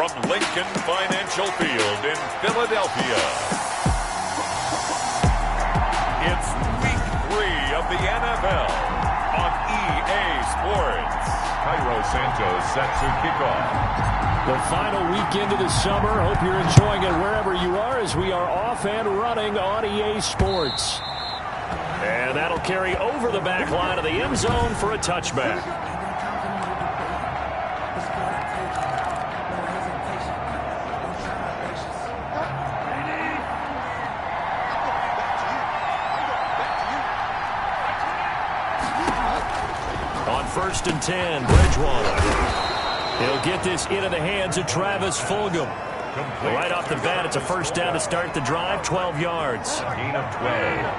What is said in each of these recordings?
from Lincoln Financial Field in Philadelphia. It's Week 3 of the NFL on EA Sports. Cairo Santos set to kick off. The final weekend of the summer. Hope you're enjoying it wherever you are as we are off and running on EA Sports. And that'll carry over the back line of the end zone for a touchback. On 1st and 10, Bridgewater. He'll get this into the hands of Travis Fulgham. Right off the bat, it's a first down to start the drive, 12 yards. Gain of 12.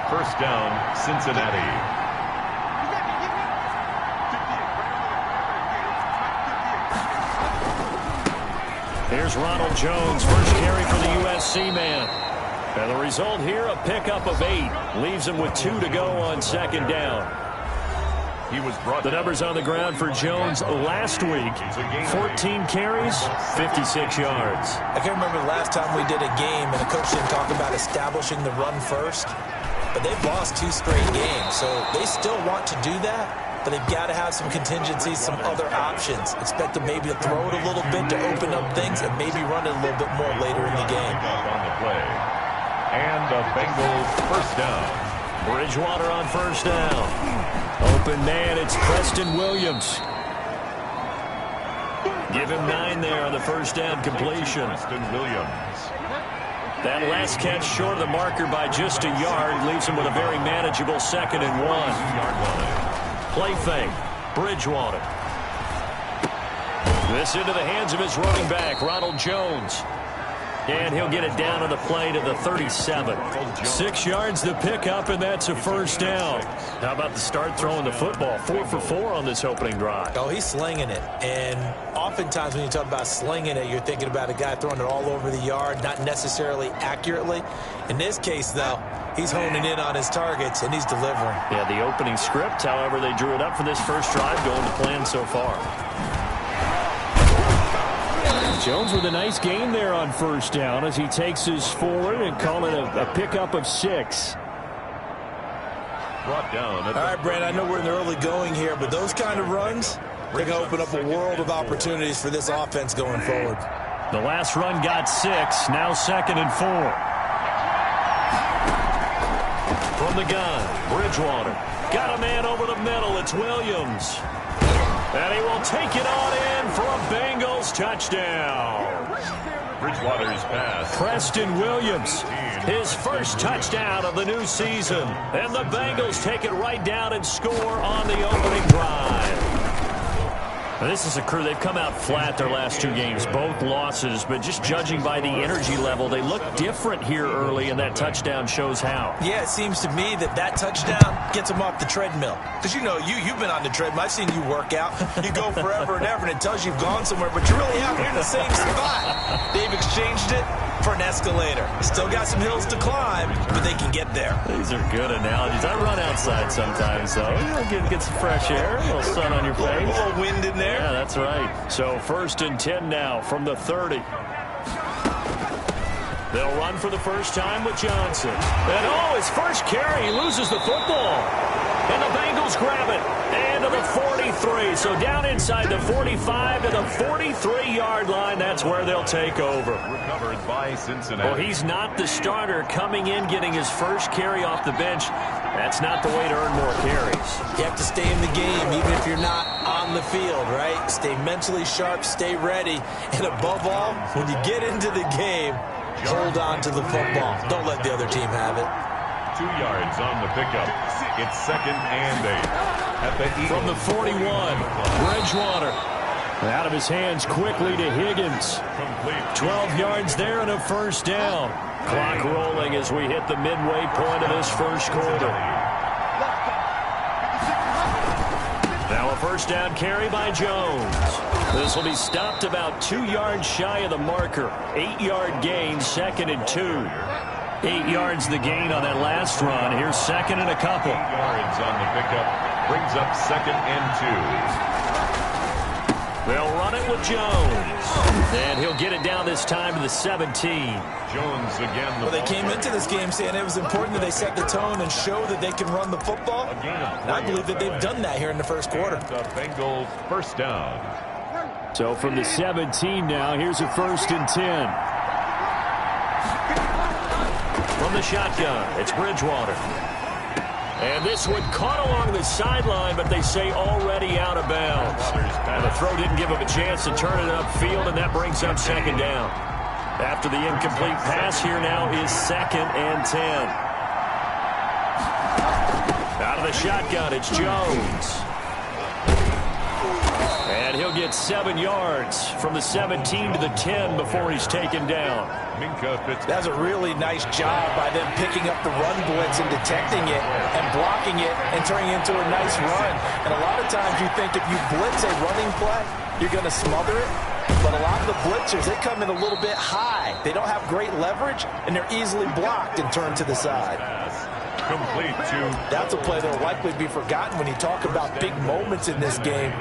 First down, Cincinnati. Here's Ronald Jones, first carry for the USC man. And the result here, a pickup of 8. Leaves him with 2 to go on second down. He was brought the numbers on the ground for Jones last week. 14 carries, 56 yards. I can remember the last time we did a game and a coach didn't talk about establishing the run first. But they've lost 2 straight games, so they still want to do that. But they've got to have some contingencies, some other options. Expect them maybe to throw it a little bit to open up things and maybe run it a little bit more later in the game. On the play. And the Bengals first down. Bridgewater on first down. Open man, it's Preston Williams. Give him 9 there on the first down completion. Preston Williams. That last catch short of the marker by just a yard leaves him with a very manageable 2nd and 1. Play fake. Bridgewater. This into the hands of his running back, Ronald Jones. And he'll get it down on the play to the 37. 6 yards to pick up, and that's a first down. How about the start throwing the football? 4 for 4 on this opening drive. Oh, he's slinging it. And oftentimes when you talk about slinging it, you're thinking about a guy throwing it all over the yard, not necessarily accurately. In this case, though, he's honing in on his targets, and he's delivering. Yeah, the opening script, however, they drew it up for this first drive, going to plan so far. Jones with a nice gain there on first down as he takes his forward and call it a pickup of 6. Brought down. All right, Brent, I know we're in the early going here, but those kind of runs, they're going to open up a world of opportunities for this offense going forward. The last run got 6, now 2nd and 4. From the gun, Bridgewater. Got a man over the middle, it's Williams. And he will take it on in for a Bengals touchdown. Bridgewater's pass. Preston Williams, his first touchdown of the new season. And the Bengals take it right down and score on the opening drive. Now, this is a crew, they've come out flat their last 2 games, both losses, but just judging by the energy level, they look different here early, and that touchdown shows how. Yeah, it seems to me that touchdown gets them off the treadmill. Because, you know, you've been on the treadmill. I've seen you work out. You go forever and ever, and it tells you've gone somewhere, but you're really out here in the same spot. They've exchanged it for an escalator. Still got some hills to climb, but they can get there. These are good analogies. I run outside sometimes, so get some fresh air, a little sun on your face. A little wind in there. Yeah, that's right. So 1st and 10 now from the 30. They'll run for the first time with Johnson. And his first carry, he loses the football. And the Bengals grab it. And to the 43. So down inside the 45 to the 43-yard line. That's where they'll take over. Recovered by Cincinnati. Well, he's not the starter coming in, getting his first carry off the bench. That's not the way to earn more carries. You have to stay in the game, even if you're not on the field, right? Stay mentally sharp, stay ready. And above all, when you get into the game, hold on to the football. Don't let the other team have it. 2 yards on the pickup. It's 2nd and 8. At the from the 41, Bridgewater. Out of his hands quickly to Higgins. 12 yards there and a first down. Clock rolling as we hit the midway point of this first quarter. Now a first down carry by Jones. This will be stopped about 2 yards shy of the marker. 8-yard gain, 2nd and 2. 8 yards the gain on that last run. Here's 2nd and a couple. 8 yards on the pickup. Brings up 2nd and 2. They'll run it with Jones. And he'll get it down this time to the 17. Jones again. Well, they came into this game saying it was important that they set the tone and show that they can run the football. And I believe that they've done that here in the first quarter. The Bengals first down. So from the 17 now, here's a 1st and 10. From the shotgun, it's Bridgewater. And this one caught along the sideline, but they say already out of bounds. And the throw didn't give him a chance to turn it upfield, and that brings up 2nd down. After the incomplete pass, here now is 2nd and 10. Out of the shotgun, it's Jones. And he'll get 7 yards from the 17 to the 10 before he's taken down. That's a really nice job by them picking up the run blitz and detecting it and blocking it and turning it into a nice run. And a lot of times you think if you blitz a running play, you're going to smother it. But a lot of the blitzers, they come in a little bit high. They don't have great leverage, and they're easily blocked and turned to the side. Complete to. That's a play that will likely be forgotten when you talk about big moments in this game.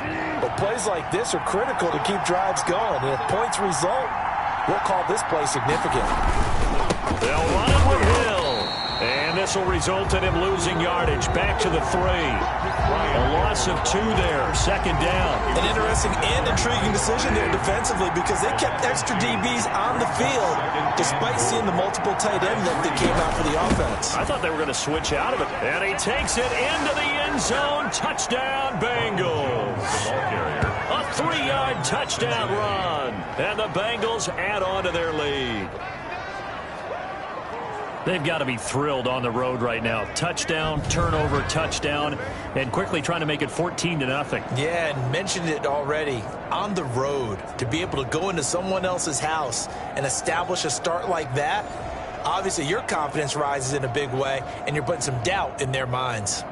But plays like this are critical to keep drives going. And if points result, we'll call this play significant. They'll run it with Hill. And this will result in him losing yardage. Back to the 3. A loss of 2 there. 2nd down. An interesting and intriguing decision there defensively because they kept extra DBs on the field despite seeing the multiple tight end look that came out for the offense. I thought they were going to switch out of it. And he takes it into the end zone. Touchdown, Bengals. A 3-yard touchdown run. And the Bengals add on to their lead. They've got to be thrilled on the road right now. Touchdown, turnover, touchdown, and quickly trying to make it 14-0. Yeah, and mentioned it already. On the road, to be able to go into someone else's house and establish a start like that, obviously your confidence rises in a big way, and you're putting some doubt in their minds.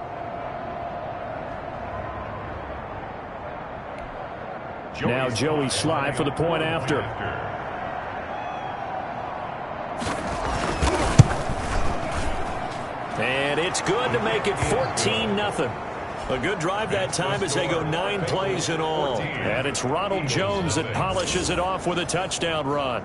Now Joey Sly for the point after. And it's good to make it 14-0. A good drive that time as they go 9 plays in all. And it's Ronald Jones that polishes it off with a touchdown run.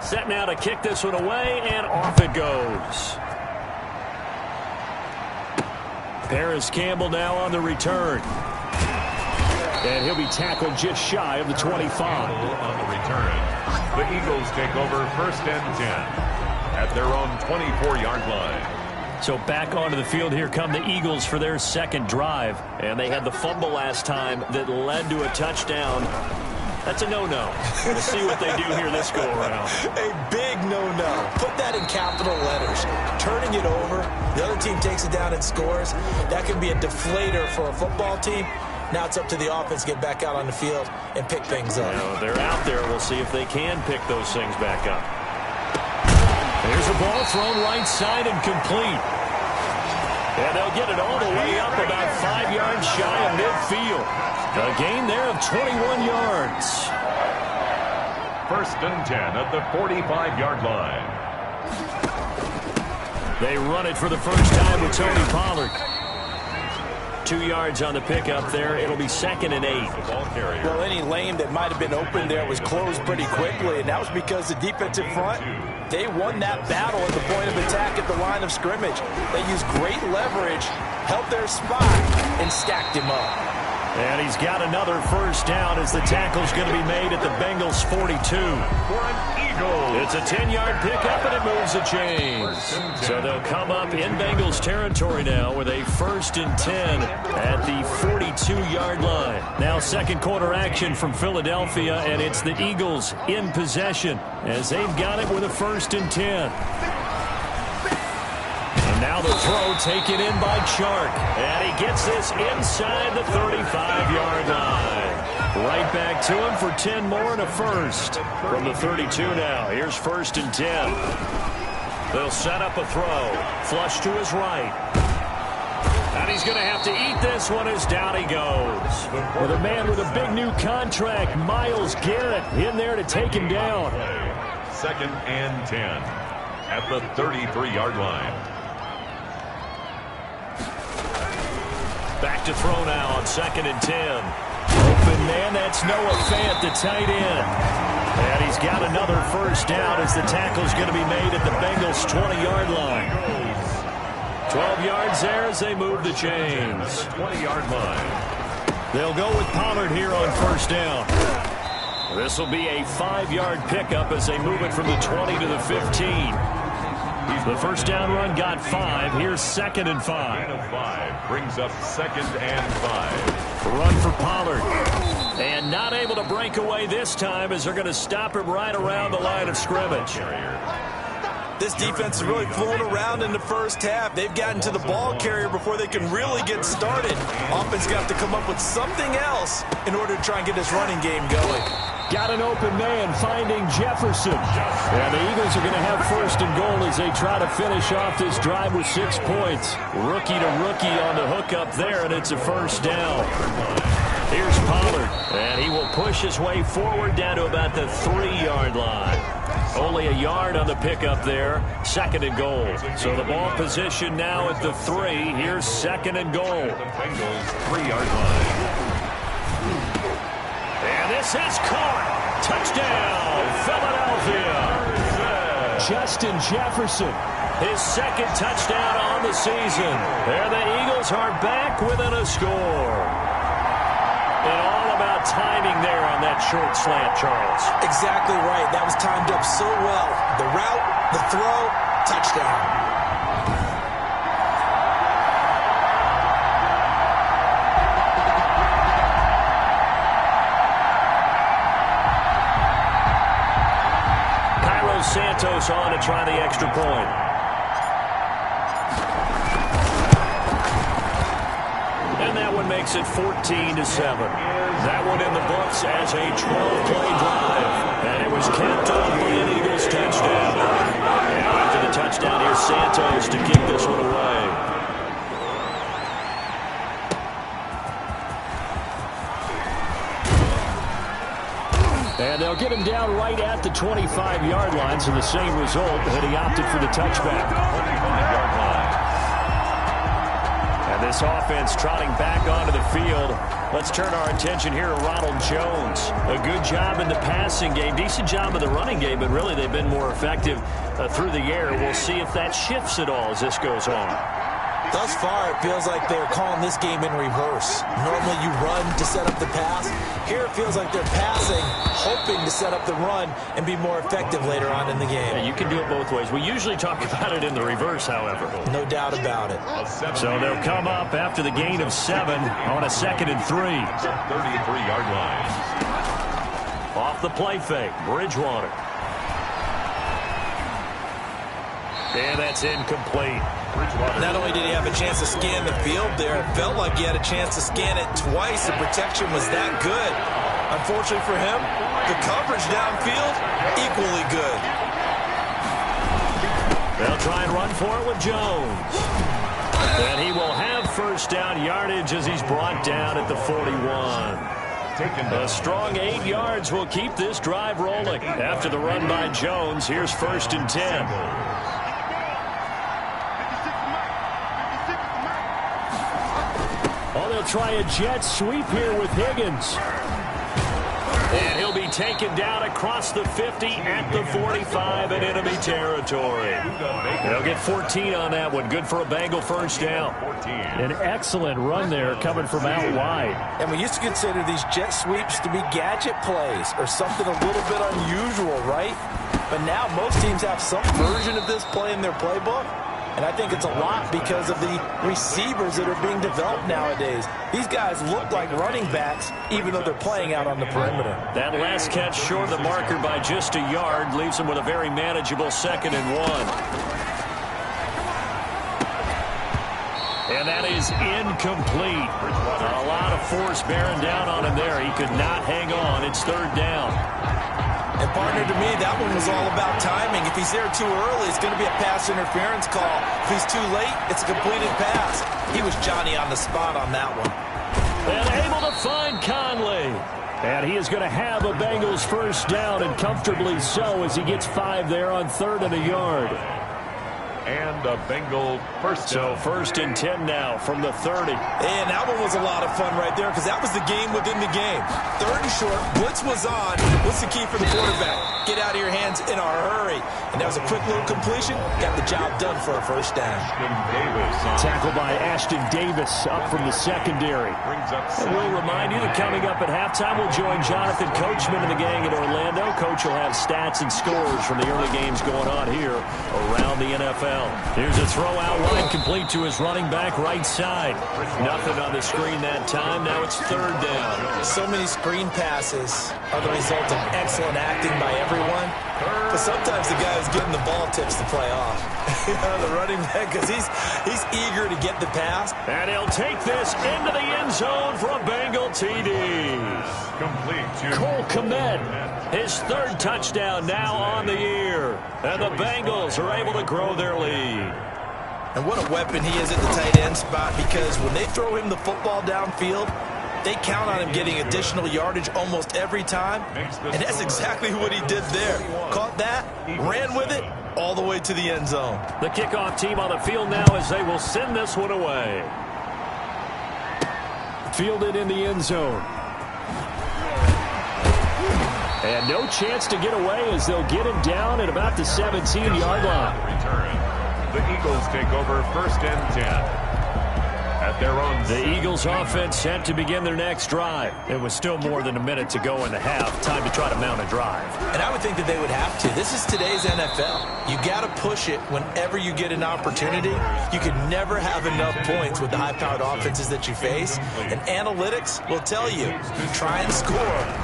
Set now to kick this one away, and off it goes. Paris Campbell now on the return. And he'll be tackled just shy of the 25. On the return. The Eagles take over 1st and 10 at their own 24-yard line. So back onto the field, here come the Eagles for their 2nd drive. And they had the fumble last time that led to a touchdown. That's a no-no. We'll see what they do here this go-around. A big no-no. Put that in capital letters. Turning it over, the other team takes it down and scores. That can be a deflator for a football team. Now it's up to the offense to get back out on the field and pick things up. Well, they're out there. We'll see if they can pick those things back up. There's a ball thrown right side and complete. And they'll get it all the way up about 5 yards shy of midfield. A gain there of 21 yards. 1st and 10 at the 45-yard line. They run it for the first time with Tony Pollard. 2 yards on the pickup there. It'll be 2nd and 8. Well, any lane that might have been open there was closed pretty quickly, and that was because the defensive front, they won that battle at the point of attack at the line of scrimmage. They used great leverage, held their spot, and stacked him up. And he's got another 1st down as the tackle's going to be made at the Bengals 42. It's a 10-yard pickup, and it moves the chains. So they'll come up in Bengals territory now with a 1st and 10 at the 42-yard line. Now 2nd quarter action from Philadelphia, and it's the Eagles in possession as they've got it with a 1st and 10. And now the throw taken in by Chark. And he gets this inside the 35-yard line. Right back to him for 10 more and a 1st. From the 32 now, here's 1st and 10. They'll set up a throw. Flush to his right. And he's going to have to eat this one as down he goes. With a man with a big new contract, Myles Garrett, in there to take him down. 2nd and 10 at the 33-yard line. Back to throw now on 2nd and 10. Open man, that's Noah Fant, the tight end. And he's got another first down as the tackle's going to be made at the Bengals' 20-yard line. 12 yards there as they move the chains. 20-yard line. They'll go with Pollard here on first down. This will be a 5-yard pickup as they move it from the 20 to the 15. The first down run got 5. Here's 2nd and 5. Brings up 2nd and 5. Run for Pollard. And not able to break away this time as they're going to stop him right around the line of scrimmage. This defense is really fooling around in the first half. They've gotten to the ball carrier before they can really get started. Offense got to come up with something else in order to try and get this running game going. Got an open man finding Jefferson. And the Eagles are going to have 1st and goal as they try to finish off this drive with 6 points. Rookie to rookie on the hook up there, and it's a first down. Here's Pollard, and he will push his way forward down to about the 3-yard line. Only a yard on the pickup there. 2nd and goal. So the ball position now at the 3. Here's 2nd and goal. Bengals 3-yard line. And this is caught. Touchdown, Philadelphia. Justin Jefferson, his 2nd touchdown on the season. And the Eagles are back within a score. And all about timing there on that short slant, Charles. Exactly right. That was timed up so well. The route, the throw, touchdown. Santos on to try the extra point. And that one makes it 14-7. That one in the books as a 12-play drive. And it was capped off by an Eagles touchdown. And after the touchdown, here's Santos to kick this one away. And they'll get him down right at the 25-yard line, so the same result, but he opted for the touchback. 25-yard line. And this offense trotting back onto the field. Let's turn our attention here to Ronald Jones. A good job in the passing game, decent job in the running game, but really they've been more effective through the air. We'll see if that shifts at all as this goes on. Thus far, it feels like they're calling this game in reverse. Normally you run to set up the pass. Here it feels like they're passing, hoping to set up the run and be more effective later on in the game. Yeah, you can do it both ways. We usually talk about it in the reverse, however. No doubt about it. So they'll come up after the gain of 7 on a 2nd and 3. 33-yard line. Off the play fake, Bridgewater. And that's incomplete. Not only did he have a chance to scan the field there, it felt like he had a chance to scan it twice. The protection was that good. Unfortunately for him, the coverage downfield, equally good. They'll try and run for it with Jones. And he will have first down yardage as he's brought down at the 41. A strong 8 yards will keep this drive rolling. After the run by Jones, here's 1st and 10. They'll try a jet sweep here with Higgins. And he'll be taken down across the 50 at the 45 in enemy territory. They'll get 14 on that one. Good for a Bengal first down. An excellent run there coming from out wide. And we used to consider these jet sweeps to be gadget plays or something a little bit unusual, right? But now most teams have some version of this play in their playbook. And I think it's a lot because of the receivers that are being developed nowadays. These guys look like running backs, even though they're playing out on the perimeter. That last catch short of the marker by just a yard leaves them with a very manageable 2nd and 1. And that is incomplete. A lot of force bearing down on him there. He could not hang on. It's 3rd down. And partner, to me, that one was all about timing. If he's there too early, it's going to be a pass interference call. If he's too late, it's a completed pass. He was Johnny on the spot on that one. And able to find Conley. And he is going to have a Bengals first down, and comfortably so as he gets 5 there on 3rd and a yard. And a Bengal first down. So 1st and 10 now from the 30. And that one was a lot of fun right there because that was the game within the game. 3rd and short, blitz was on. What's the key for the quarterback? Get out of your hands in a hurry. And that was a quick little completion. Got the job done for a first down. Tackled by Ashton Davis up from the secondary. And we'll remind you that coming up at halftime, we'll join Jonathan Coachman and the gang in Orlando. Coach will have stats and scores from the early games going on here around the NFL. Here's a throw out wide, complete to his running back right side. Nothing on the screen that time. Now it's 3rd down. So many screen passes are the result of excellent acting by everyone. But sometimes the guy who's getting the ball tips the play off. The running back, because he's eager to get the pass. And he'll take this into the end zone for a Bengal TD. Complete to Cole Kmet, his 3rd touchdown now on the year. And the Bengals are able to grow their lead. And what a weapon he is at the tight end spot, because when they throw him the football downfield, they count on him getting additional yardage almost every time. And that's exactly what he did there. Caught that, ran with it, all the way to the end zone. The kickoff team on the field now as they will send this one away. Fielded in the end zone. And no chance to get away as they'll get him down at about the 17-yard line. Return. The Eagles take over 1st and 10. At their own. The Eagles offense set to begin their next drive. It was still more than a minute to go in the half. Time to try to mount a drive. And I would think that they would have to. This is today's NFL. You got to push it whenever you get an opportunity. You can never have enough points with the high-powered offenses that you face. And analytics will tell you, try and score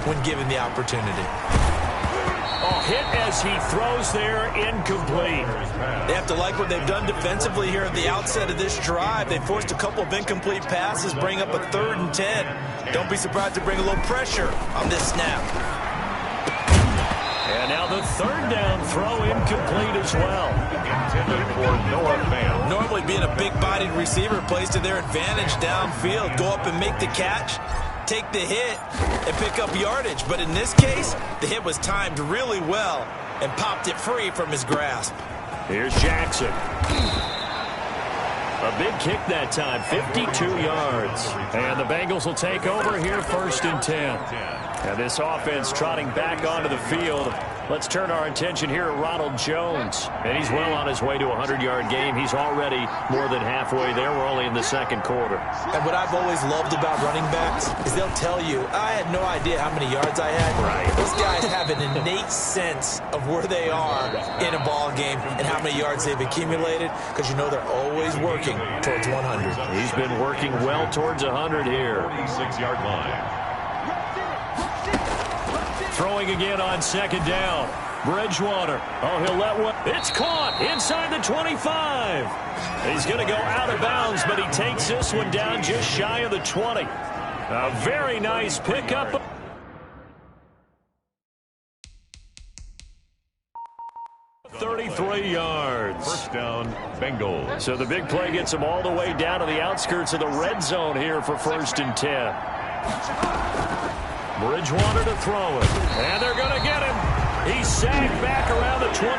when given the opportunity. Oh, hit as he throws there, incomplete. They have to like what they've done defensively here at the outset of this drive. They forced a couple of incomplete passes, bring up a 3rd and 10. Don't be surprised to bring a little pressure on this snap. And now the 3rd down throw incomplete as well. Intended for Noah Fant. Normally being a big-bodied receiver plays to their advantage downfield. Go up and make the catch, take the hit, and pick up yardage. But in this case, the hit was timed really well and popped it free from his grasp. Here's Jackson. A big kick that time, 52 yards. And the Bengals will take over here 1st and 10. And this offense trotting back onto the field. Let's turn our attention here at Ronald Jones. And he's well on his way to a 100-yard game. He's already more than halfway there. We're only in the 2nd quarter. And what I've always loved about running backs is they'll tell you, I had no idea how many yards I had. Right. Those guys have an innate sense of where they are in a ball game and how many yards they've accumulated, because you know they're always working towards 100. He's been working well towards 100 here. 46-yard line. Throwing again on 2nd down. Bridgewater. Oh, he'll let one. It's caught inside the 25. He's going to go out of bounds, but he takes this one down just shy of the 20. A very nice pickup. 33 yards. 1st down, Bengals. So the big play gets him all the way down to the outskirts of the red zone here for 1st and 10. Bridgewater to throw it. And they're going to get him. He's sagged back around the 28.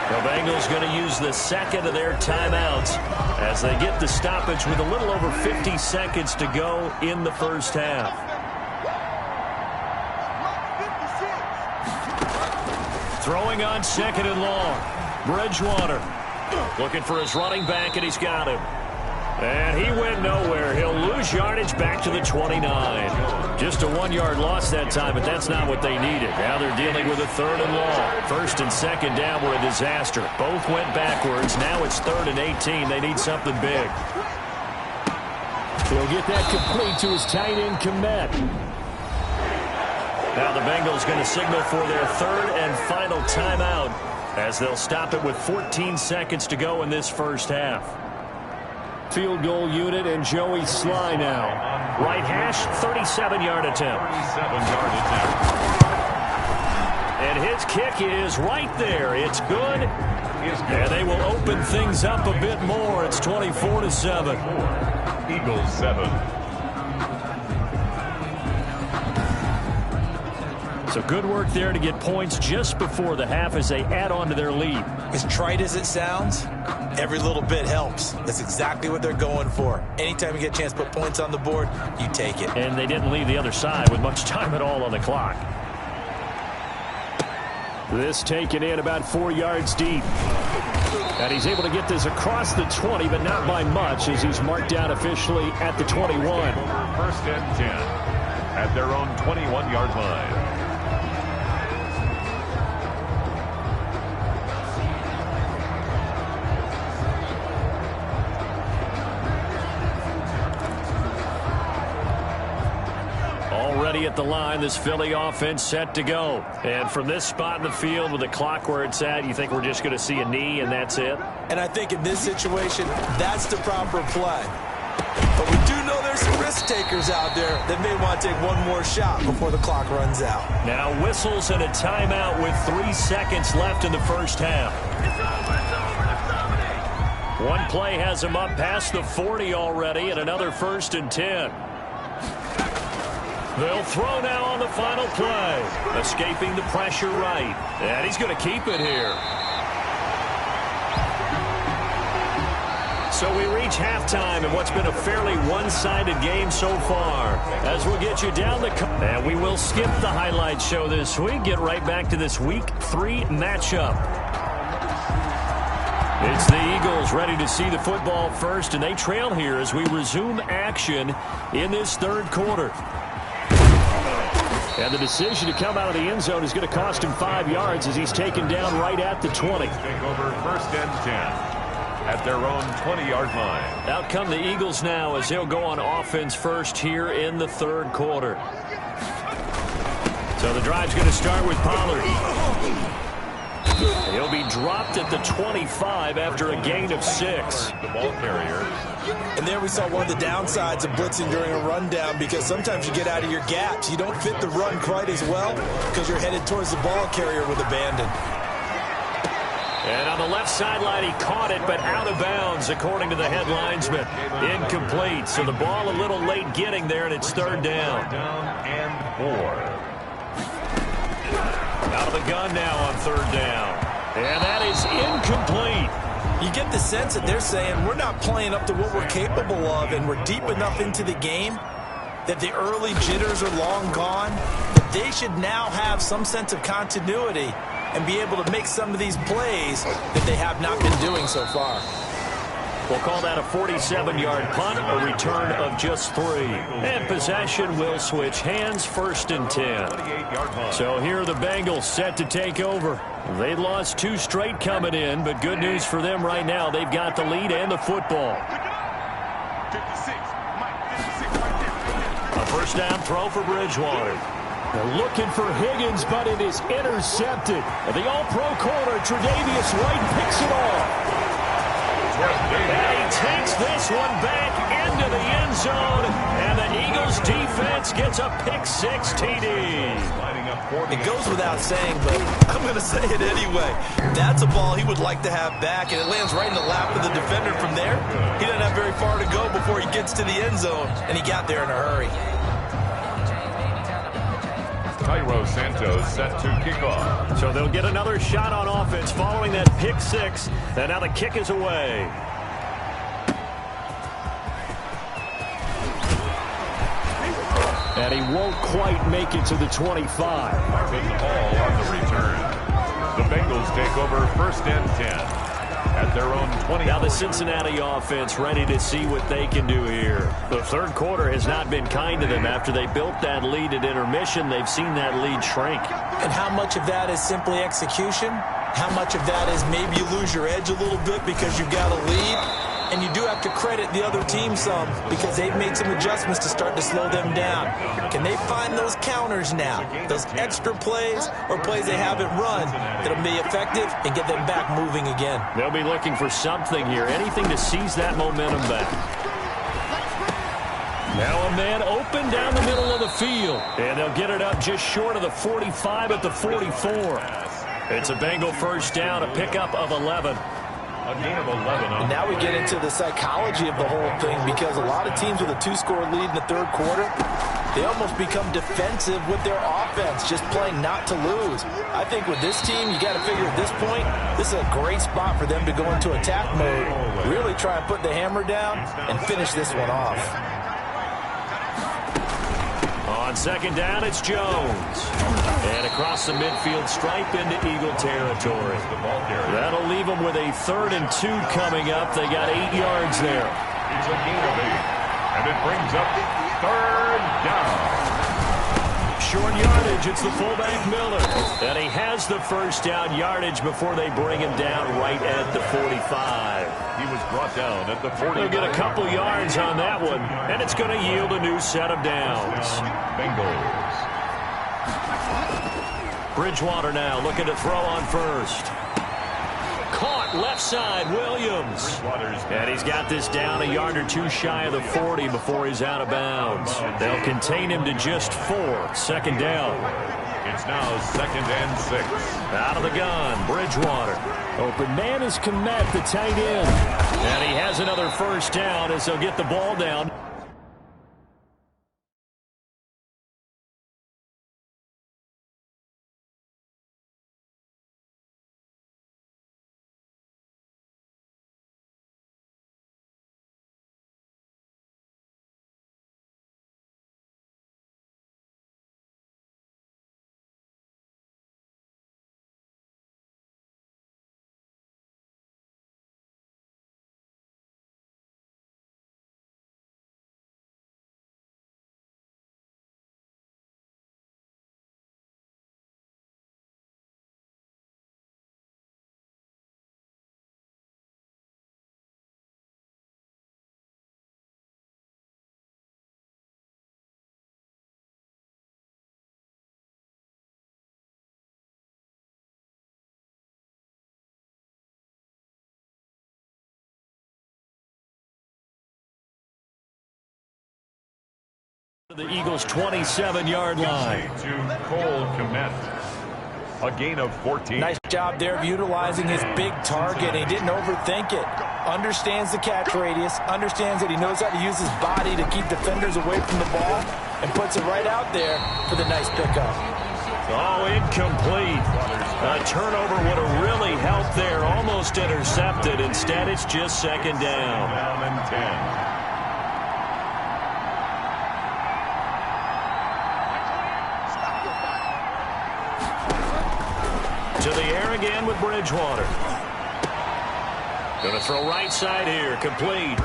The Bengals going to use the 2nd of their timeouts as they get the stoppage with a little over 50 seconds to go in the 1st half. Throwing on 2nd and long. Bridgewater looking for his running back, and he's got him. And he went nowhere. He'll lose yardage back to the 29. Just a 1-yard loss that time, but that's not what they needed. Now they're dealing with a 3rd and long. 1st and 2nd down were a disaster. Both went backwards. Now it's 3rd and 18. They need something big. He'll get that complete to his tight end, Kmet. Now the Bengals going to signal for their 3rd and final timeout as they'll stop it with 14 seconds to go in this 1st half. Field goal unit and Joey Sly now. Right hash, 37-yard attempt. 37-yard attempt. And his kick is right there. It's good. And they will open things up a bit more. It's 24-7. Eagles 7. So good work there to get points just before the half as they add on to their lead. As trite as it sounds, Every little bit helps. That's exactly what they're going for. Anytime you get a chance to put points on the board, you take it. And they didn't leave the other side with much time at all on the clock. This taken in about 4 yards deep. And he's able to get this across the 20, but not by much, as he's marked down officially at the 21. First and 10 at their own 21-yard line. Already at the line, this Philly offense set to go. And from this spot in the field with the clock where it's at, you think we're just going to see a knee and that's it? And I think in this situation, that's the proper play. But we do know there's some risk takers out there that may want to take one more shot before the clock runs out. Now whistles and a timeout with 3 seconds left in the first half. One play has him up past the 40 already, and another 1st and 10. They'll throw now on the final play. Escaping the pressure right. And he's going to keep it here. So we reach halftime in what's been a fairly one-sided game so far. As we'll get you down the... And we will skip the highlight show this week. Get right back to this Week 3 matchup. It's the Eagles ready to see the football first, and they trail here as we resume action in this third quarter. And the decision to come out of the end zone is going to cost him 5 yards as he's taken down right at the 20. Take over 1st and 10 at their own 20-yard line. Out come the Eagles now as they'll go on offense first here in the third quarter. So the drive's going to start with Pollard. He'll be dropped at the 25 after a gain of 6. The ball carrier. And there we saw one of the downsides of blitzing during a rundown, because sometimes you get out of your gaps. You don't fit the run quite as well because you're headed towards the ball carrier with abandon. And on the left sideline, he caught it, but out of bounds, according to the head linesman. Incomplete. So the ball a little late getting there, and it's 3rd down. Down and 4. Out of the gun now on 3rd down. And that is incomplete. You get the sense that they're saying we're not playing up to what we're capable of, and we're deep enough into the game that the early jitters are long gone. But they should now have some sense of continuity and be able to make some of these plays that they have not been doing so far. We'll call that a 47-yard punt, a return of just 3. And possession will switch hands, 1st and 10. So here are the Bengals set to take over. They lost 2 straight coming in, but good news for them right now. They've got the lead and the football. A 1st down throw for Bridgewater. They're looking for Higgins, but it is intercepted. The all-pro corner, Tre'Davious White, picks it off. And he takes this one back into the end zone, and the Eagles defense gets a pick-6 TD. It goes without saying, but I'm going to say it anyway. That's a ball he would like to have back, and it lands right in the lap of the defender from there. He doesn't have very far to go before he gets to the end zone, and he got there in a hurry. Santos set to kick off. So they'll get another shot on offense following that pick-6, and now the kick is away. And he won't quite make it to the 25. Marvin Hall on the return. The Bengals take over 1st and 10 at their own 20. Now the Cincinnati offense ready to see what they can do here. The third quarter has not been kind to them. After they built that lead at intermission, they've seen that lead shrink. And how much of that is simply execution? How much of that is maybe you lose your edge a little bit because you've got a lead? And you do have to credit the other team some, because they've made some adjustments to start to slow them down. Can they find those counters now, those extra plays or plays they haven't run that'll be effective and get them back moving again? They'll be looking for something here, anything to seize that momentum back. Now a man open down the middle of the field, and they'll get it up just short of the 45 at the 44. It's a Bengal 1st down, a pickup of 11. A gain of 11. And now we get into the psychology of the whole thing, because a lot of teams with a 2-score lead in the third quarter, they almost become defensive with their offense, just playing not to lose. I think with this team, you got to figure at this point, this is a great spot for them to go into attack mode, really try and put the hammer down and finish this one off. On second down, it's Jones. And across the midfield stripe into Eagle territory. That'll leave them with a 3rd and 2 coming up. They got 8 yards there. It's a gain of 8. And it brings up 3rd down. Short yardage, it's the fullback Miller. And he has the first down yardage before they bring him down right at the 45. He was brought down at the 40. They'll get a couple yards on that one, and it's going to yield a new set of downs. Bengals. Bridgewater now looking to throw on first. Caught left side, Williams. And he's got this down a yard or 2 shy of the 40 before he's out of bounds. They'll contain him to just 4. Second down. It's now 2nd and 6. Out of the gun, Bridgewater. Open man is Kmet, the tight end. And he has another first down as they'll get the ball down. The Eagles' 27-yard line. To Cole Kmet. A gain of 14. Nice job there of utilizing his big target. He didn't overthink it. Understands the catch radius. Understands that he knows how to use his body to keep defenders away from the ball. And puts it right out there for the nice pickup. Oh, incomplete. A turnover would have really helped there. Almost intercepted. Instead, it's just second down. Down and 10. To the air again with Bridgewater. Going to throw right side here. Complete.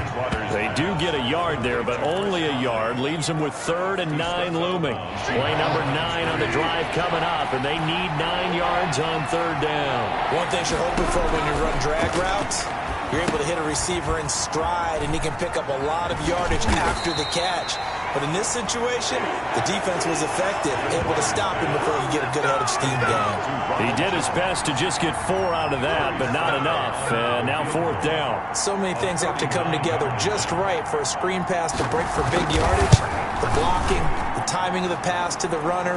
They do get a yard there, but only a yard. Leaves them with 3rd and 9 looming. Play number 9 on the drive coming up, and they need 9 yards on 3rd down. One thing you're hoping for when you run drag routes, you're able to hit a receiver in stride, and he can pick up a lot of yardage after the catch. But in this situation, the defense was effective, able to stop him before he get a good head of steam going. He did his best to just get 4 out of that, but not enough. And now 4th down. So many things have to come together just right for a screen pass to break for big yardage. The blocking, the timing of the pass to the runner,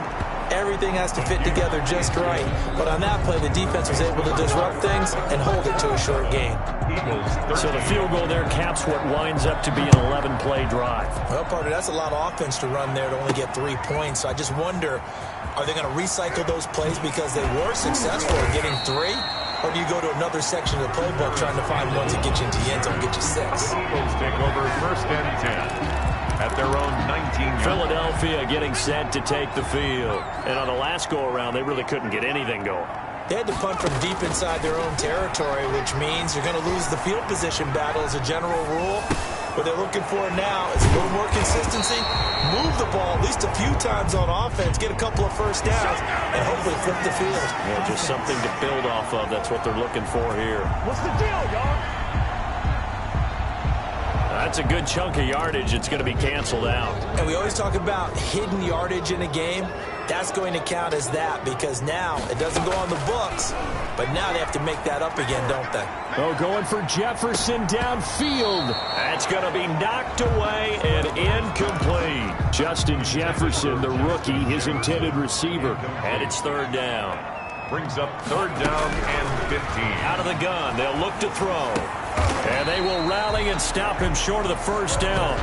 everything has to fit together just right. But on that play, the defense was able to disrupt things and hold it to a short gain. So the field goal there caps what winds up to be an 11-play drive. Well, partner, that's a lot of offense to run there to only get 3 points. So I just wonder, are they going to recycle those plays because they were successful in getting 3? Or do you go to another section of the playbook trying to find ones that get you into the end zone, get you 6? Eagles take over 1st and 10. At their own 19. Philadelphia getting set to take the field. And on the last go-around, they really couldn't get anything going. They had to punt from deep inside their own territory, which means you're going to lose the field position battle as a general rule. What they're looking for now is a little more consistency, move the ball at least a few times on offense, get a couple of first downs, and hopefully flip the field. Yeah, just something to build off of. That's what they're looking for here. What's the deal, y'all? That's a good chunk of yardage. It's going to be canceled out. And we always talk about hidden yardage in a game. That's going to count as that because now it doesn't go on the books, but now they have to make that up again, don't they? Oh, going for Jefferson downfield. That's going to be knocked away and incomplete. Justin Jefferson, the rookie, his intended receiver. And it's 3rd down. Brings up 3rd down and 15. Out of the gun, they'll look to throw. And they will rally and stop him short of the first down.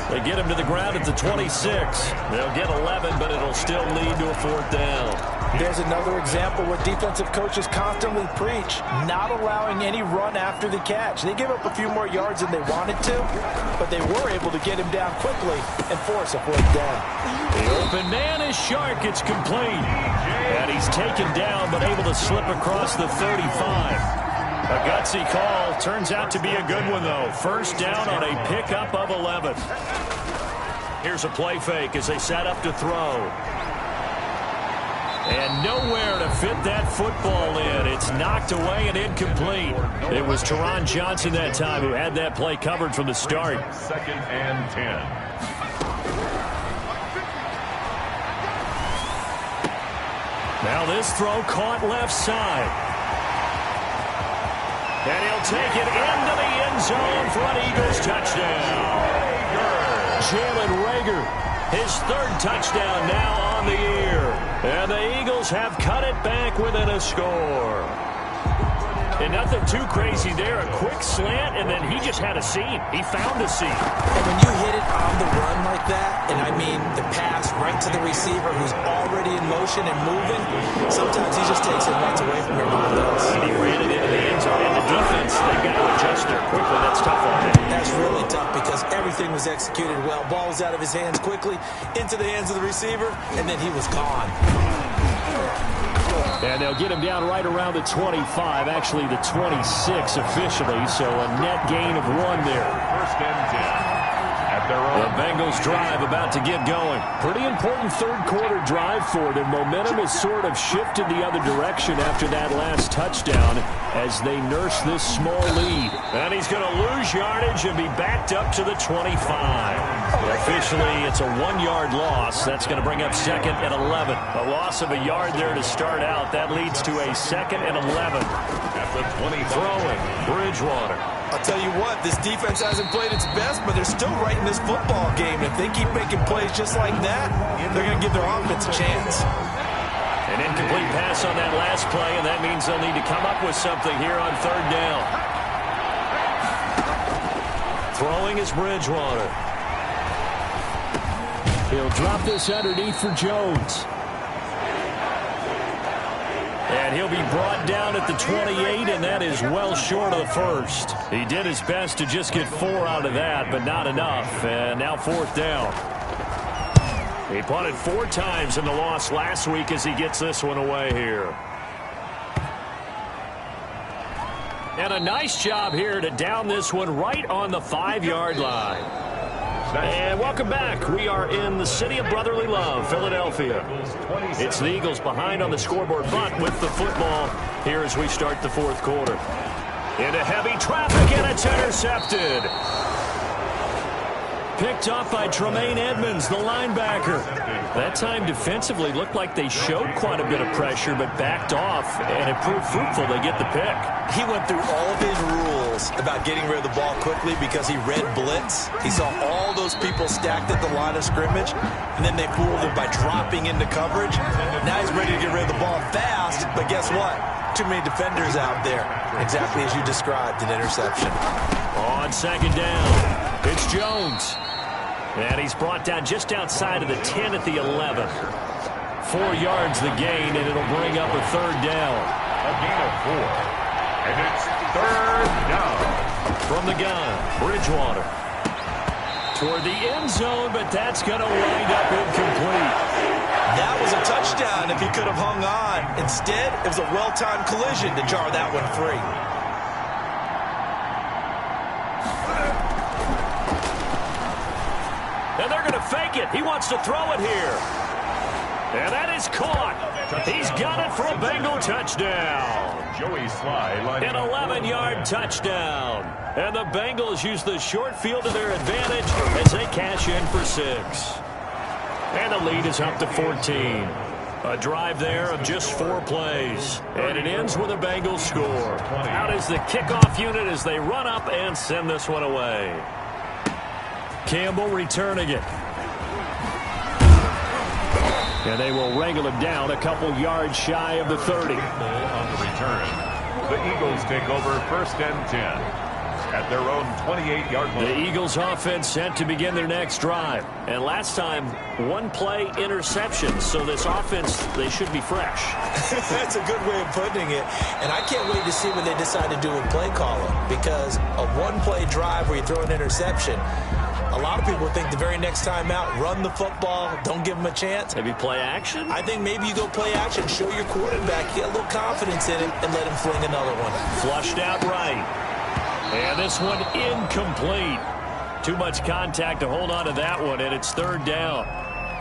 They get him to the ground at the 26. They'll get 11, but it'll still lead to a 4th down. There's another example where defensive coaches constantly preach, not allowing any run after the catch. They give up a few more yards than they wanted to, but they were able to get him down quickly and force a 4th down. The open man is Shark. It's complete. And he's taken down, but able to slip across the 35. A gutsy call. Turns out to be a good one, though. 1st down on a pickup of 11. Here's a play fake as they set up to throw. And nowhere to fit that football in. It's knocked away and incomplete. It was Teron Johnson that time who had that play covered from the start. 2nd and 10. Now this throw caught left side. And he'll take it into the end zone for an Eagles touchdown. Jalen Reagor, his 3rd touchdown now on the year. And the Eagles have cut it back within a score. And nothing too crazy there. A quick slant, and then he just had a seam. He found a seam. And when you hit it on the run like that, and I mean the pass right to the receiver who's already in motion and moving, sometimes he just takes it and runs away from everyone else. And he ran it into the end zone. And the defense, they've got to adjust there quickly. That's tough on him. That's really tough because everything was executed well. Ball was out of his hands quickly, into the hands of the receiver, and then he was gone. And they'll get him down right around the 25, actually the 26 officially, so a net gain of 1 there. 1st and 10. The Bengals drive about to get going. Pretty important 3rd quarter drive for them. Momentum has sort of shifted the other direction after that last touchdown as they nurse this small lead. And he's going to lose yardage and be backed up to the 25. Officially, it's a 1-yard loss. That's going to bring up 2nd and 11. A loss of a yard there to start out. That leads to a 2nd and 11. At the 20. Throwing, Bridgewater. I'll tell you what, this defense hasn't played its best, but they're still right in this football game. If they keep making plays just like that, they're going to give their offense a chance. An incomplete pass on that last play, and that means they'll need to come up with something here on 3rd down. Throwing is Bridgewater. He'll drop this underneath for Jones. And he'll be brought down at the 28, and that is well short of the 1st. He did his best to just get 4 out of that, but not enough. And now 4th down. He punted 4 times in the loss last week as he gets this one away here. And a nice job here to down this one right on the 5-yard line. And welcome back. We are in the city of brotherly love, Philadelphia. It's the Eagles behind on the scoreboard, but with the football here as we start the 4th quarter. Into heavy traffic, and it's intercepted. Picked off by Tremaine Edmonds, the linebacker. That time defensively looked like they showed quite a bit of pressure, but backed off, and it proved fruitful. They get the pick. He went through all of his rules about getting rid of the ball quickly because he read blitz. He saw all those people stacked at the line of scrimmage, and then they fooled him by dropping into coverage. Now he's ready to get rid of the ball fast, but guess what? Too many defenders out there. Exactly as you described, an interception. On 2nd down, it's Jones. And he's brought down just outside of the 10 at the 11. 4 yards the gain, and it'll bring up a 3rd down. A gain of 4. And it's 3rd down. From the gun, Bridgewater. Toward the end zone, but that's going to wind up incomplete. That was a touchdown if he could have hung on. Instead, it was a well-timed collision to jar that one free. And they're going to fake it. He wants to throw it here. And that is caught. He's got it for a Bengal touchdown. Joey Sly. An 11-yard touchdown. And the Bengals use the short field to their advantage as they cash in for 6. And the lead is up to 14. A drive there of just 4 plays. And it ends with a Bengals score. Out is the kickoff unit as they run up and send this one away. Campbell returning it. And they will wrangle him down a couple yards shy of the 30. On the return, the Eagles take over 1st and 10. at their own 28-yard line. The Eagles offense set to begin their next drive. And last time, one-play interception. So this offense, they should be fresh. That's a good way of putting it. And I can't wait to see what they decide to do with play calling. Because a one-play drive where you throw an interception, a lot of people think the very next time out, run the football, don't give them a chance. Maybe play action? I think maybe you go play action, show your quarterback, get a little confidence in him, and let him fling another one. Flushed out right. And this one incomplete. Too much contact to hold on to that one, and it's third down.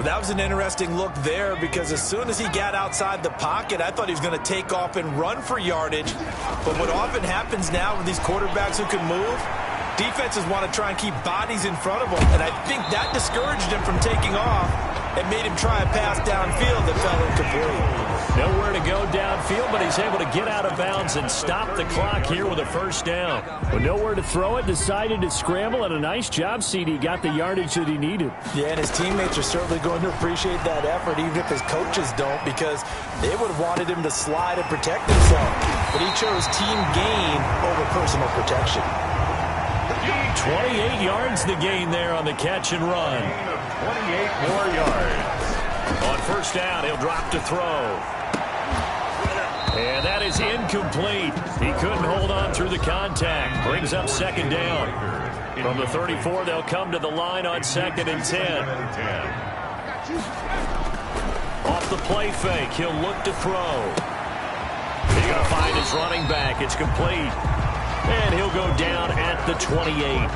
That was an interesting look there because as soon as he got outside the pocket, I thought he was going to take off and run for yardage. But what often happens now with these quarterbacks who can move, defenses want to try and keep bodies in front of them, and I think that discouraged him from taking off and made him try a pass downfield that fell incomplete. Nowhere to go downfield, but he's able to get out of bounds and stop the clock here with a first down. With nowhere to throw it, decided to scramble, and a nice job, CD. Got the yardage that he needed. Yeah, and his teammates are certainly going to appreciate that effort, even if his coaches don't, because they would have wanted him to slide and protect himself. But he chose team gain over personal protection. 28 yards the gain there on the catch and run. 28 more yards. On first down, he'll drop to throw. And that is incomplete. He couldn't hold on through the contact. Brings up second down. From the 34, they'll come to the line on 2nd and 10. Off the play fake, he'll look to throw. He's going to find his running back. It's complete. And he'll go down at the 28.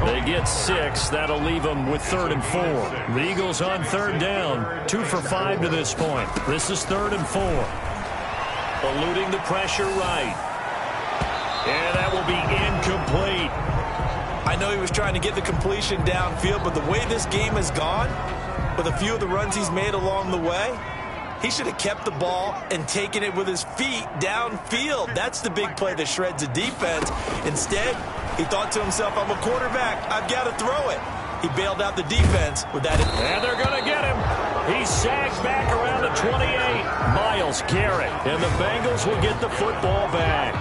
They get 6. That'll leave them with 3rd and 4. The Eagles on 3rd down. 2 for 5 to this point. This is 3rd and 4. Eluding the pressure right. And that will be incomplete. I know he was trying to get the completion downfield, but the way this game has gone, with a few of the runs he's made along the way, he should have kept the ball and taken it with his feet downfield. That's the big play that shreds a defense. Instead, he thought to himself, I'm a quarterback. I've got to throw it. He bailed out the defense with that. And they're going to get him. He sags back around the 28. Miles Garrett. And the Bengals will get the football back.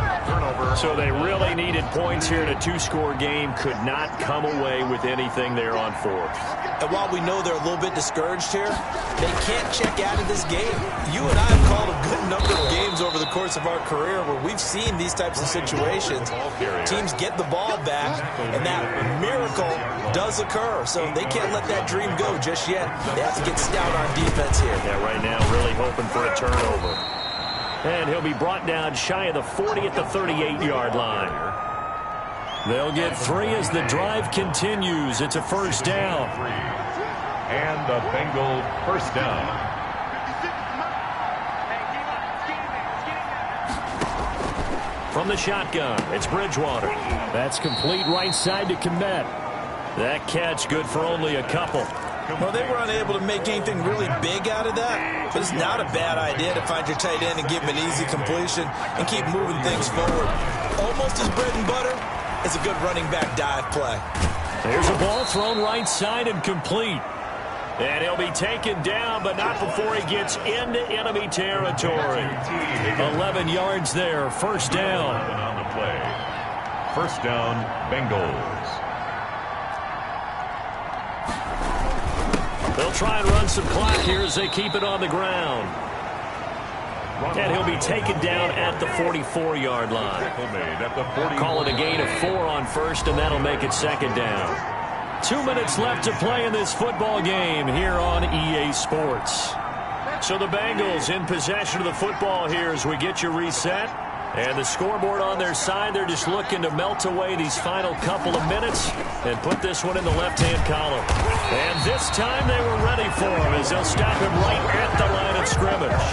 So they really needed points here in a 2-score game. Could not come away with anything there on 4th. And while we know they're a little bit discouraged here, they can't check out of this game. You and I have called a good number of games over the course of our career where we've seen these types of situations. Teams get the ball back, and that miracle does occur. So they can't let that dream go just yet. They have to get stout on defense here. Yeah, right now really hoping for a turnover. And he'll be brought down shy of the 40 at the 38-yard line. They'll get 3 as the drive continues. It's a first down. And the Bengal first down. From the shotgun, it's Bridgewater. That's complete right side to Komet. That catch good for only a couple. Well, they were unable to make anything really big out of that, but it's not a bad idea to find your tight end and give him an easy completion and keep moving things forward. Almost as bread and butter as a good running back dive play. There's a ball thrown right side and complete. And he'll be taken down, but not before he gets into enemy territory. 11 yards there, first down. On the play. First down, Bengals. They'll try and run some clock here as they keep it on the ground. And he'll be taken down at the 44-yard line. Call it a gain of 4 on first, and that'll make it second down. 2 minutes left to play in this football game here on EA Sports. So the Bengals in possession of the football here as we get you reset. And the scoreboard on their side, they're just looking to melt away these final couple of minutes and put this one in the left-hand column. And this time they were ready for him as they'll stop him right at the line of scrimmage.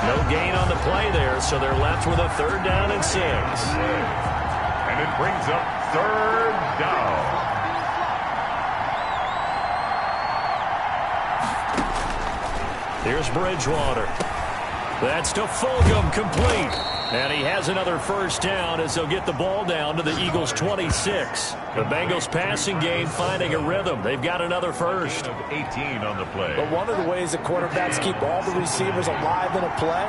No gain on the play there, so they're left with a 3rd down and 6. And it brings up 3rd down. Here's Bridgewater. That's to Fulgham, complete. And he has another first down as they'll get the ball down to the Eagles' 26. The Bengals passing game finding a rhythm. They've got another first. 18 on the play. But one of the ways that quarterbacks keep all the receivers alive in a play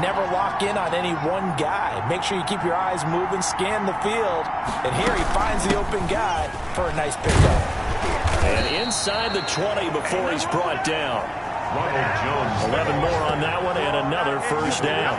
Never lock in on any one guy. Make sure you keep your eyes moving, scan the field. And here he finds the open guy for a nice pickup. And inside the 20 before he's brought down. 11 more on that one and another first down.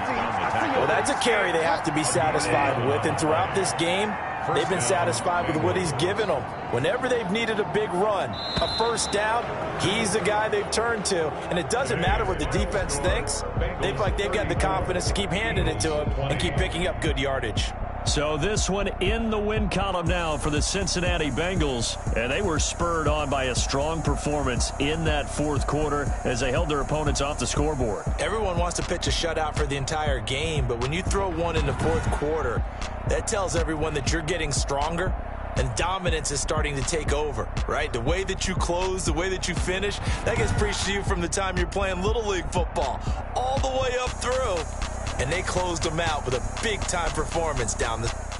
Well, that's a carry they have to be satisfied with. And throughout this game, they've been satisfied with what he's given them. Whenever they've needed a big run, a first down, he's the guy they've turned to. And it doesn't matter what the defense thinks. They feel like they've got the confidence to keep handing it to him and keep picking up good yardage. So this one in the win column now for the Cincinnati Bengals. And they were spurred on by a strong performance in that fourth quarter as they held their opponents off the scoreboard. Everyone wants to pitch a shutout for the entire game, but when you throw one in the fourth quarter, that tells everyone that you're getting stronger and dominance is starting to take over, right? The way that you close, the way that you finish, that gets preached to you from the time you're playing Little League football all the way up through. And they closed them out with a big-time performance down the...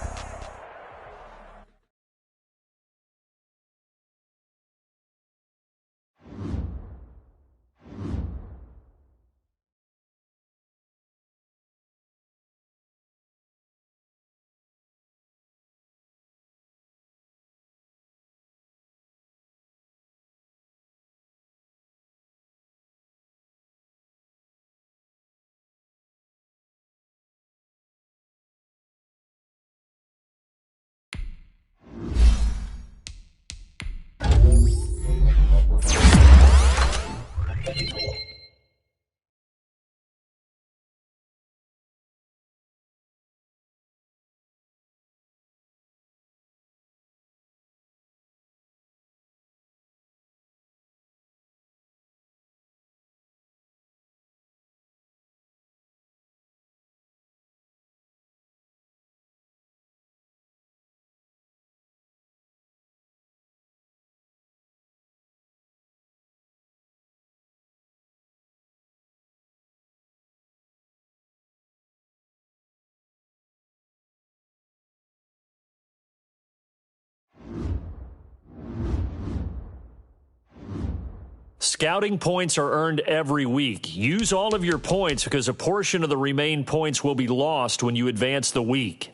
Scouting points are earned every week. Use all of your points because a portion of the remaining points will be lost when you advance the week.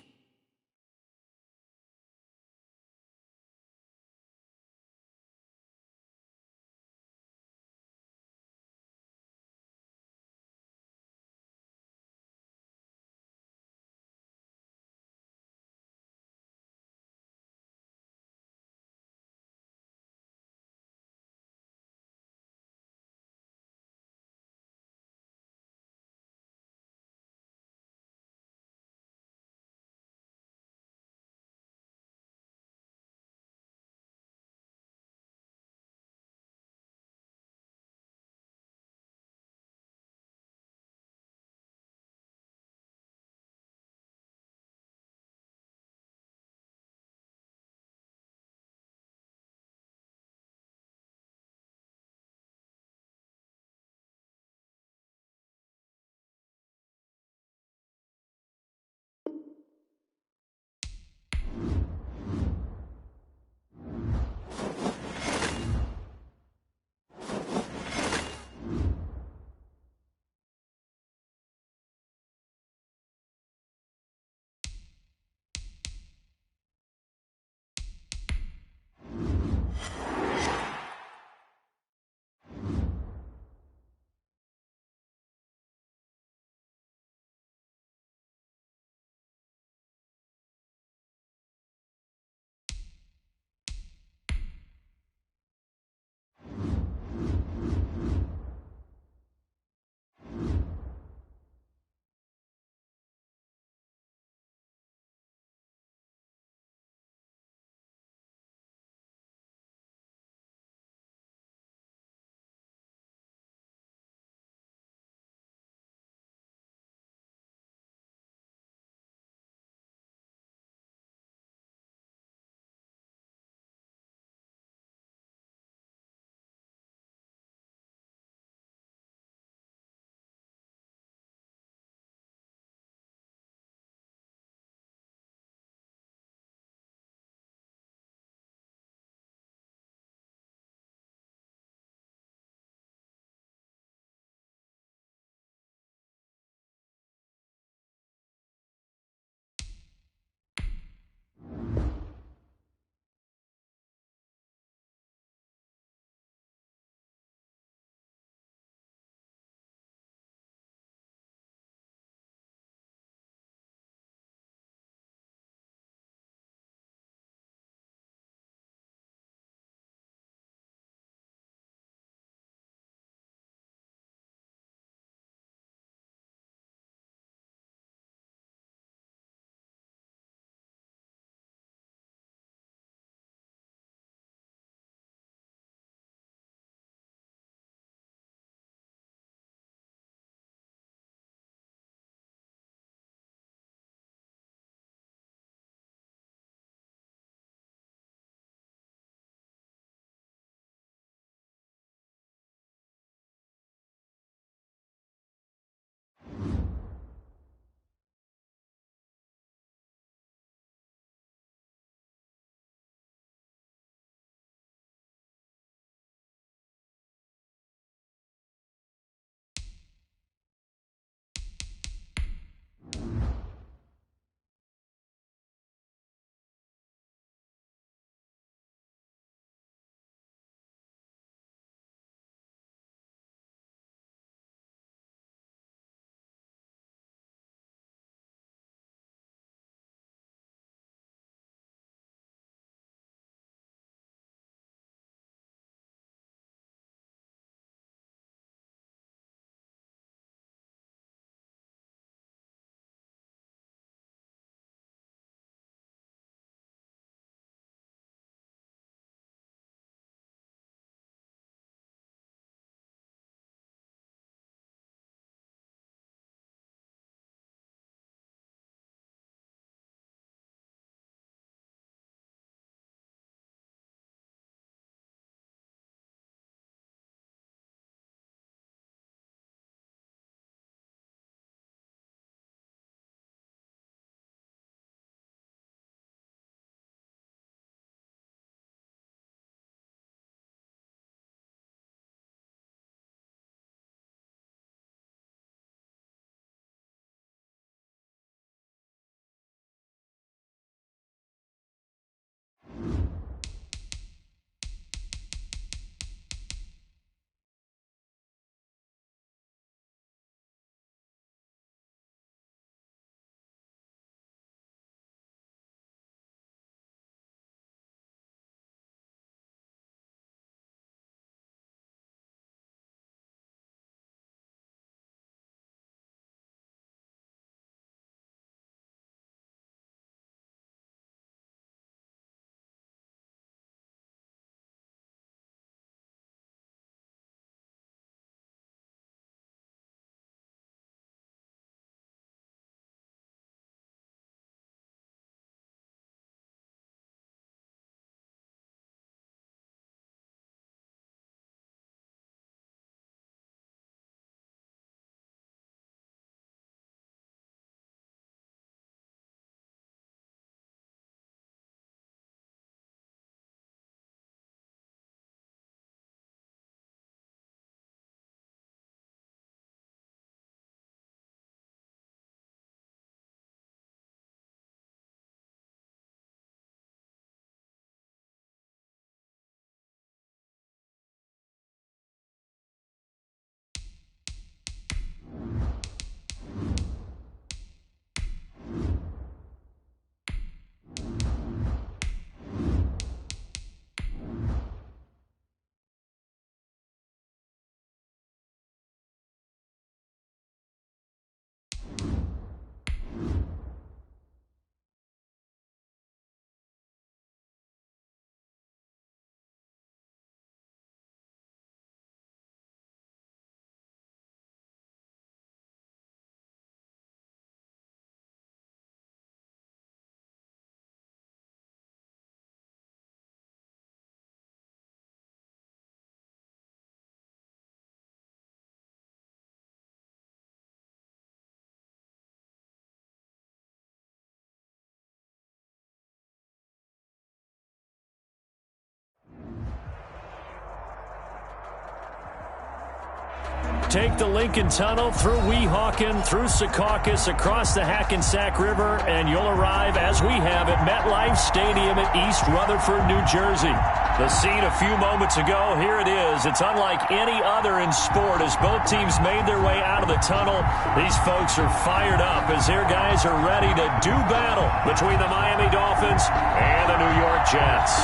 Take the Lincoln Tunnel through Weehawken, through Secaucus, across the Hackensack River, and you'll arrive, as we have, at MetLife Stadium at East Rutherford, New Jersey. The scene a few moments ago, here it is. It's unlike any other in sport as both teams made their way out of the tunnel. These folks are fired up as their guys are ready to do battle between the Miami Dolphins and the New York Jets.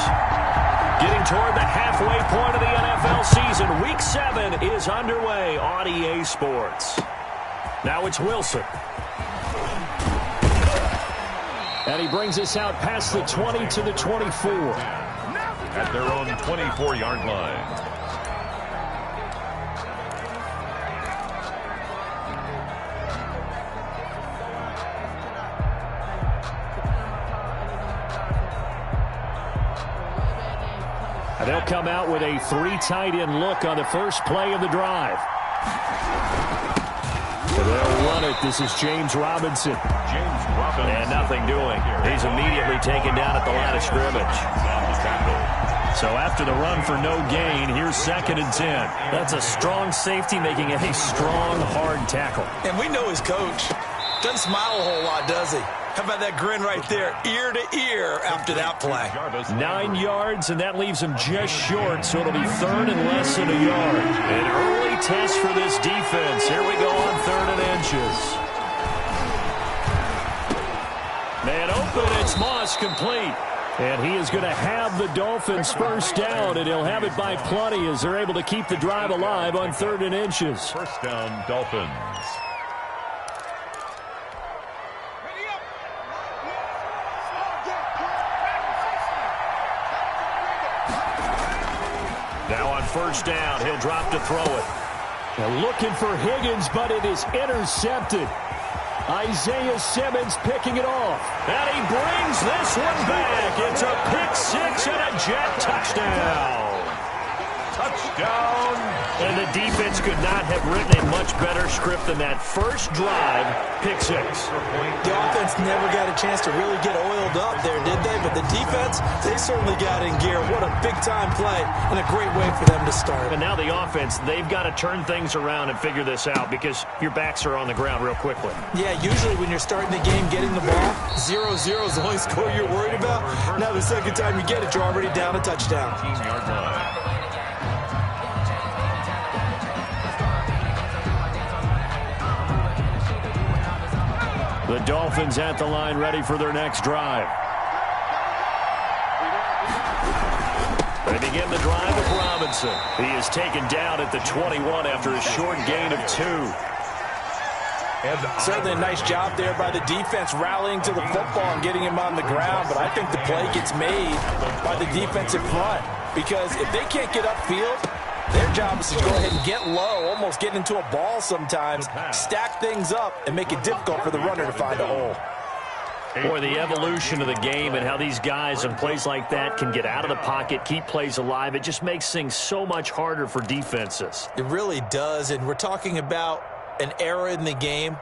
Getting toward the halfway point of the NFL season, Week 7 is underway on EA Sports. Now it's Wilson. And he brings us out past the 20 to the 24. At their own 24-yard line. They'll come out with a 3 tight end look on the first play of the drive. They'll run it. This is James Robinson. And nothing doing. He's immediately taken down at the line of scrimmage. So after the run for no gain, here's 2nd and 10. That's a strong safety making a strong, hard tackle. And we know his coach. Doesn't smile a whole lot, does he? How about that grin right there, ear to ear after that play? 9 yards, and that leaves him just short, so it'll be 3rd and less than a yard. An early test for this defense. Here we go on 3rd and inches. Man open, it's Moss complete. And he is going to have the Dolphins first down, and he'll have it by plenty as they're able to keep the drive alive on 3rd and inches. First down, Dolphins. Now on first down, he'll drop to throw it. Now looking for Higgins, but it is intercepted. Isaiah Simmons picking it off. And he brings this one back. It's a pick-6 and a Jet touchdown. Touchdown. And the defense could not have written a much better script than that first drive, pick-6. The offense never got a chance to really get oiled up there, did they? But the defense, they certainly got in gear. What a big-time play and a great way for them to start. And now the offense, they've got to turn things around and figure this out because your backs are on the ground real quickly. Yeah, usually when you're starting the game, getting the ball, 0-0 is the only score you're worried about. Now the second time you get it, you're already down a touchdown. 15-yard line. The Dolphins at the line ready for their next drive. They begin the drive with Robinson. He is taken down at the 21 after a short gain of 2. Certainly a nice job there by the defense rallying to the football and getting him on the ground, but I think the play gets made by the defensive front because if they can't get upfield, their job is to go ahead and get low, almost get into a ball sometimes, stack things up, and make it difficult for the runner to find a hole. Boy, the evolution of the game and how these guys in plays like that can get out of the pocket, keep plays alive, it just makes things so much harder for defenses. It really does, and we're talking about an era in the game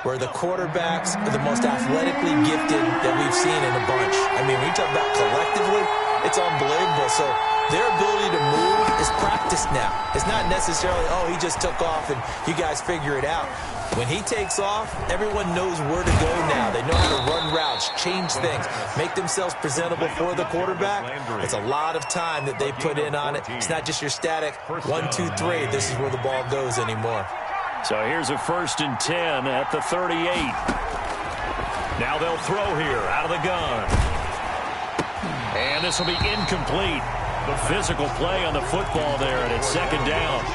where the quarterbacks are the most athletically gifted that we've seen in a bunch. I mean, when you talk about collectively, it's unbelievable. So their ability to move is practiced now. It's not necessarily, oh, he just took off and you guys figure it out. When he takes off, everyone knows where to go now. They know how to run routes, change things, make themselves presentable for the quarterback. It's a lot of time that they put in on it. It's not just your static 1, 2, 3. This is where the ball goes anymore. So here's a 1st and 10 at the 38. Now they'll throw here out of the gun. And this will be incomplete. The physical play on the football there, and it's 2nd down.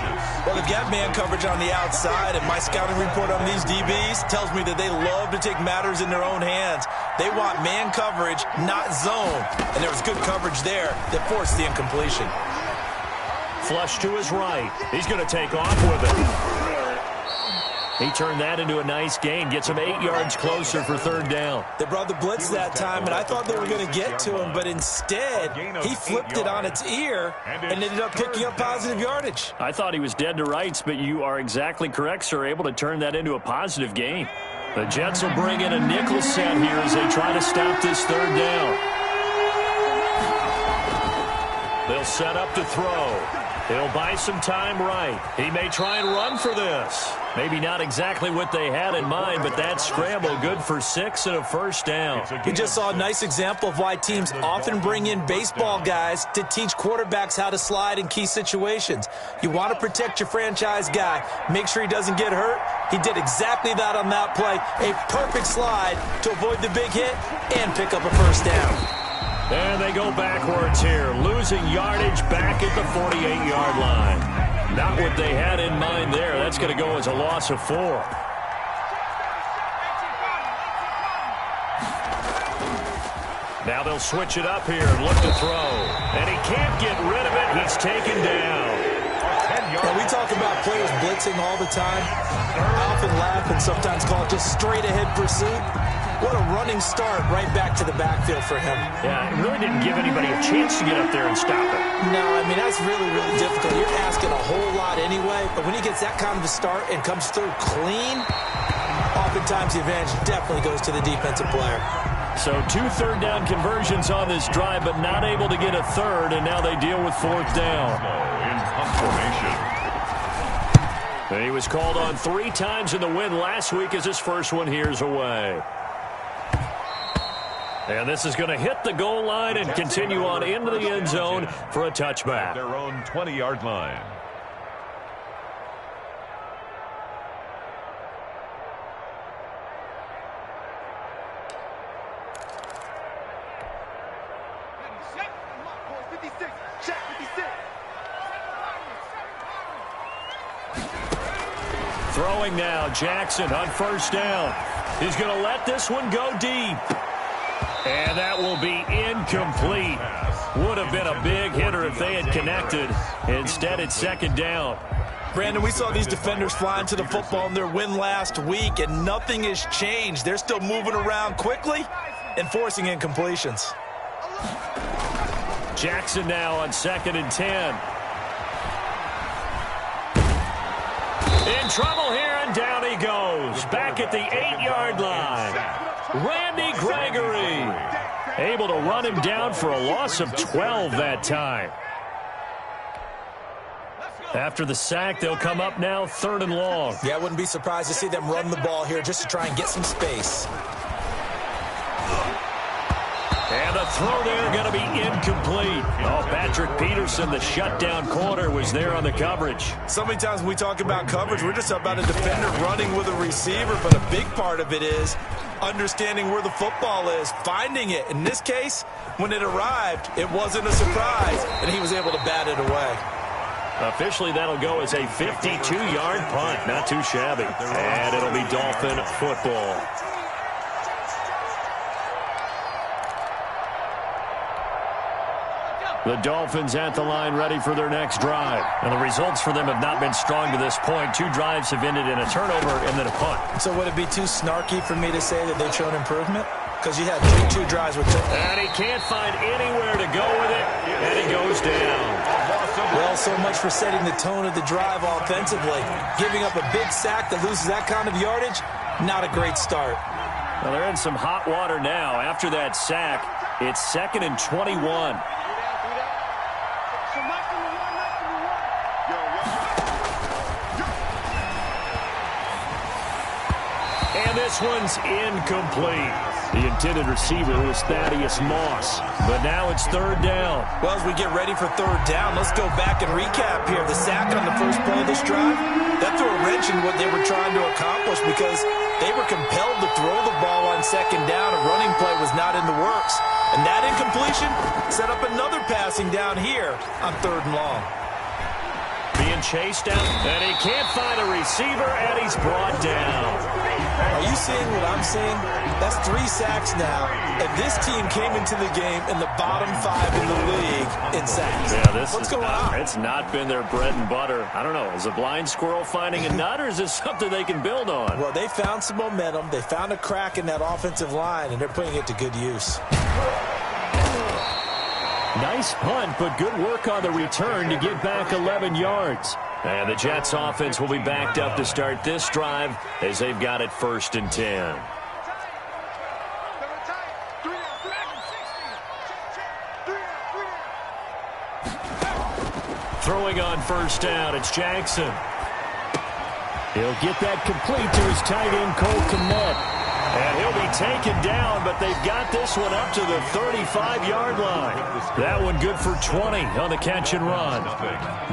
Well, they've got man coverage on the outside, and my scouting report on these DBs tells me that they love to take matters in their own hands. They want man coverage, not zone. And there was good coverage there that forced the incompletion. Flush to his right. He's going to take off with it. He turned that into a nice gain, gets him 8 yards closer for 3rd down. They brought the blitz that time, and I thought they were going to get to him, but instead, he flipped it on its ear and ended up picking up positive yardage. I thought he was dead to rights, but you are exactly correct, sir, able to turn that into a positive gain. The Jets will bring in a nickel set here as they try to stop this 3rd down. They'll set up to throw. He'll buy some time right. He may try and run for this. Maybe not exactly what they had in mind, but that scramble good for 6 and a first down. We just saw a nice example of why teams often bring in baseball guys to teach quarterbacks how to slide in key situations. You want to protect your franchise guy. Make sure he doesn't get hurt. He did exactly that on that play. A perfect slide to avoid the big hit and pick up a first down. And they go backwards here, losing yardage back at the 48-yard line. Not what they had in mind there. That's going to go as a loss of 4. Now they'll switch it up here and look to throw. And he can't get rid of it. He's taken down. Now, we talk about players blitzing all the time. I often laugh and sometimes call it just straight-ahead pursuit. What a running start right back to the backfield for him. Yeah, it really didn't give anybody a chance to get up there and stop it. No, I mean, that's really, really difficult. You're asking a whole lot anyway, but when he gets that kind of a start and comes through clean, oftentimes the advantage definitely goes to the defensive player. So 2 third-down conversions on this drive, but not able to get a third, and now they deal with 4th down. In formation. And he was called on 3 times in the win last week as his first one here's away. And this is going to hit the goal line and continue on into the end zone for a touchback. Their own 20-yard line. Throwing now, Jackson on first down. He's going to let this one go deep. And that will be incomplete. Would have been a big hitter if they had connected. Instead, it's 2nd down. Brandon, we saw these defenders flying to the football in their win last week, and nothing has changed. They're still moving around quickly and forcing incompletions. Jackson now on 2nd and 10. In trouble here, and down he goes. Back at the 8-yard line. Randy Gregory able to run him down for a loss of 12 that time. After the sack, they'll come up now 3rd and long. Yeah, I wouldn't be surprised to see them run the ball here just to try and get some space. And the throw there going to be incomplete. Oh, Patrick Peterson, the shutdown corner, was there on the coverage. So many times when we talk about coverage, we're just about a defender running with a receiver, but a big part of it is understanding where the football is, finding it. In this case, when it arrived, it wasn't a surprise, and he was able to bat it away. Officially, that'll go as a 52-yard punt. Not too shabby. And it'll be Dolphin football. The Dolphins at the line ready for their next drive. And the results for them have not been strong to this point. 2 drives have ended in a turnover and then a punt. So would it be too snarky for me to say that they've shown improvement? Because you had two drives with And he can't find anywhere to go with it, and he goes down. Well, so much for setting the tone of the drive offensively. Giving up a big sack that loses that kind of yardage, not a great start. Well, they're in some hot water now. After that sack, it's 2nd and 21. And this one's incomplete. The intended receiver was Thaddeus Moss. But now it's 3rd down. Well, as we get ready for 3rd down, let's go back and recap here. The sack on the first play of this drive, that threw a wrench in what they were trying to accomplish because they were compelled to throw the ball on 2nd down. A running play was not in the works. And that incompletion set up another passing down here on 3rd and long. Being chased down, and he can't find a receiver, and he's brought down. Are you seeing what I'm seeing? That's 3 sacks now. And this team came into the game in the bottom 5 in the league in sacks. Yeah, What's going on? It's not been their bread and butter. I don't know. Is a blind squirrel finding a nut, or is this something they can build on? Well, they found some momentum. They found a crack in that offensive line, and they're putting it to good use. Nice punt, but good work on the return to get back 11 yards. And the Jets offense will be backed up to start this drive as they've got it 1st and 10. Throwing on first down, it's Jackson. He'll get that complete to his tight end, Cole Kmet. And he'll be taken down, but they've got this one up to the 35-yard line. That one good for 20 on the catch and run.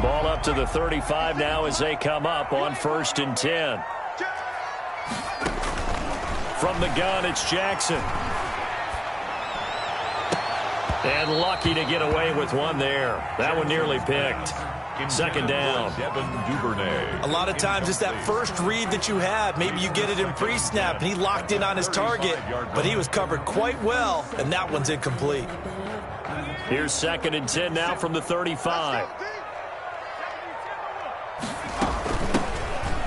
Ball up to the 35 now as they come up on 1st and 10. From the gun, it's Jackson. And lucky to get away with one there. That one nearly picked. 2nd down. A lot of times it's that first read that you have. Maybe you get it in pre-snap, and he locked in on his target, but he was covered quite well, and that one's incomplete. Here's 2nd and 10 now from the 35.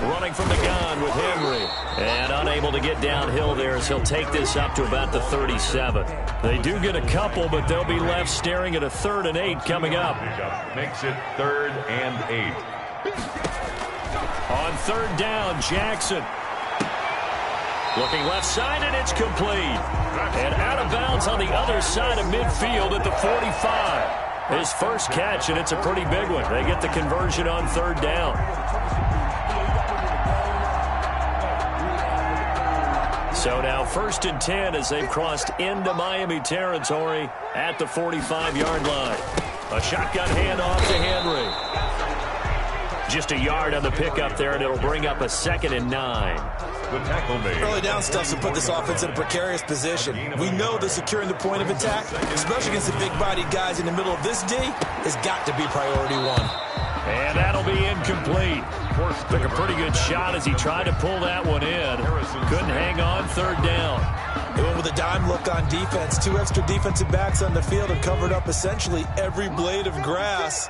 Running from the gun with Henry. And unable to get downhill there as he'll take this up to about the 37. They do get a couple, but they'll be left staring at a 3rd and 8 coming up. Makes it 3rd and 8. On 3rd down, Jackson. Looking left side, and it's complete. And out of bounds on the other side of midfield at the 45. His first catch, and it's a pretty big one. They get the conversion on 3rd down. So now 1st and 10 as they've crossed into Miami territory at the 45-yard line. A shotgun handoff to Henry. Just a yard on the pickup there, and it'll bring up a 2nd and 9. The tackle made. Early down stuff to put this offense in a precarious position. We know that securing the point of attack, especially against the big-bodied guys in the middle of this D, has got to be priority 1. And that'll be incomplete. Took a pretty good shot as he tried to pull that one in. Couldn't hang on 3rd down. They went with a dime look on defense. 2 extra defensive backs on the field and covered up essentially every blade of grass.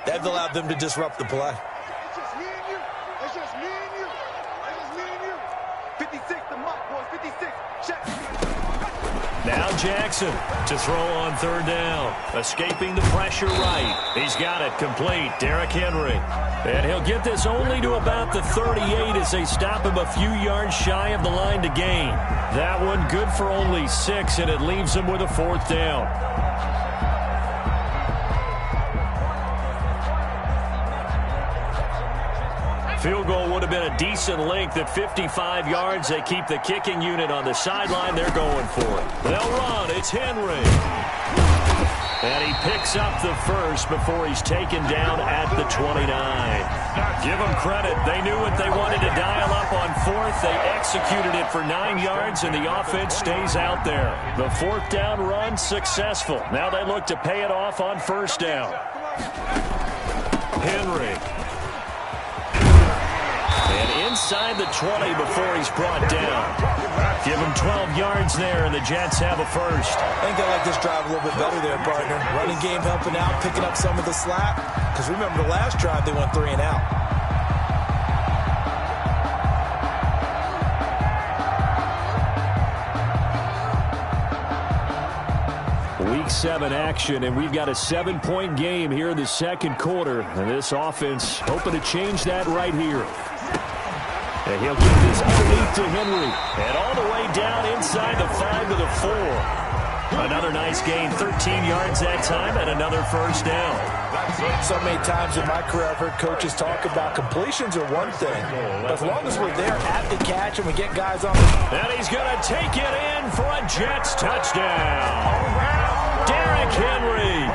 That allowed them to disrupt the play. It's just me and you. It's just me and you. It's just me and you. 56, the mark, boys. 56. Check. Now Jackson to throw on 3rd down. Escaping the pressure right. He's got it complete. Derrick Henry. And he'll get this only to about the 38 as they stop him a few yards shy of the line to gain. That one good for only 6, and it leaves him with a 4th down. Field goal would have been a decent length at 55 yards. They keep the kicking unit on the sideline. They're going for it. They'll run. It's Henry. And he picks up the first before he's taken down at the 29. Give them credit. They knew what they wanted to dial up on 4th. They executed it for 9 yards, and the offense stays out there. The 4th down run successful. Now they look to pay it off on 1st down. Henry. And inside the 20 before he's brought down. Give him 12 yards there, and the Jets have a first. I think they like this drive a little bit better there, partner. Running game helping out, picking up some of the slack. Because remember the last drive, they went 3 and out. Week 7 action, and we've got a 7-point game here in the 2nd quarter. And this offense hoping to change that right here. And he'll get this underneath to Henry. And all the way down inside the 5 to the 4. Another nice gain, 13 yards that time, and another first down. So many times in my career I've heard coaches talk about completions are one thing. But as long as we're there at the catch and we get guys on the... And he's going to take it in for a Jets touchdown. Derrick Henry,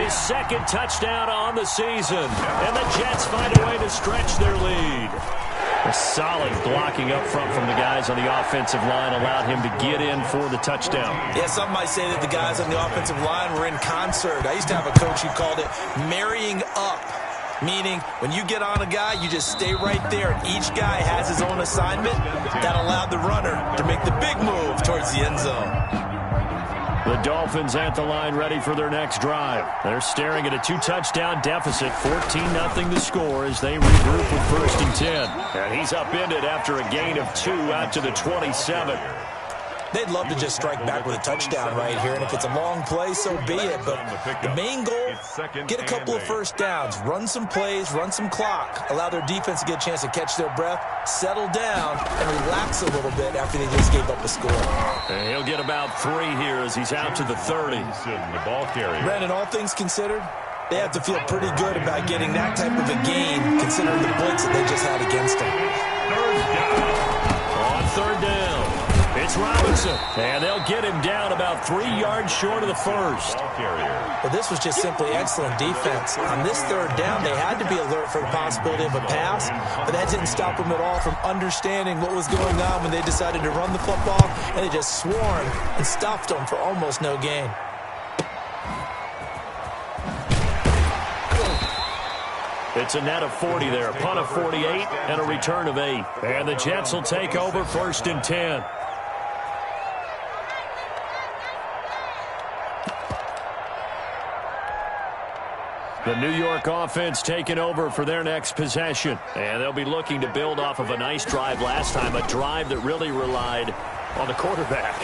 his 2nd touchdown on the season. And the Jets find a way to stretch their lead. A solid blocking up front from the guys on the offensive line allowed him to get in for the touchdown. Yeah, some might say that the guys on the offensive line were in concert. I used to have a coach who called it marrying up, meaning when you get on a guy, you just stay right there, and each guy has his own assignment. That allowed the runner to make the big move towards the end zone. The Dolphins at the line ready for their next drive. They're staring at a 2-touchdown deficit, 14-0 the score as they regroup with 1st and 10. And he's upended after a gain of 2 out to the 27. They'd love to just strike back with a touchdown right here, and if it's a long play, so be it. But the main goal, get a couple of first downs, run some plays, run some clock, allow their defense to get a chance to catch their breath, settle down, and relax a little bit after they just gave up a score. And he'll get about 3 here as he's out to the 30. The ball carrier. Brandon, all things considered, They have to feel pretty good about getting that type of a gain, considering the blitz that they just had against them. On third down, it's Robinson, and they'll get him down about 3 yards short of the first. Well, this was just simply excellent defense. On this third down, they had to be alert for the possibility of a pass, but that didn't stop them at all from understanding what was going on when they decided to run the football, and they just swarmed and stopped them for almost no gain. It's a net of 40 there, a punt of 48, and a return of 8. And the Jets will take over 1st and 10. The New York offense taking over for their next possession. And they'll be looking to build off of a nice drive last time, a drive that really relied on the quarterback.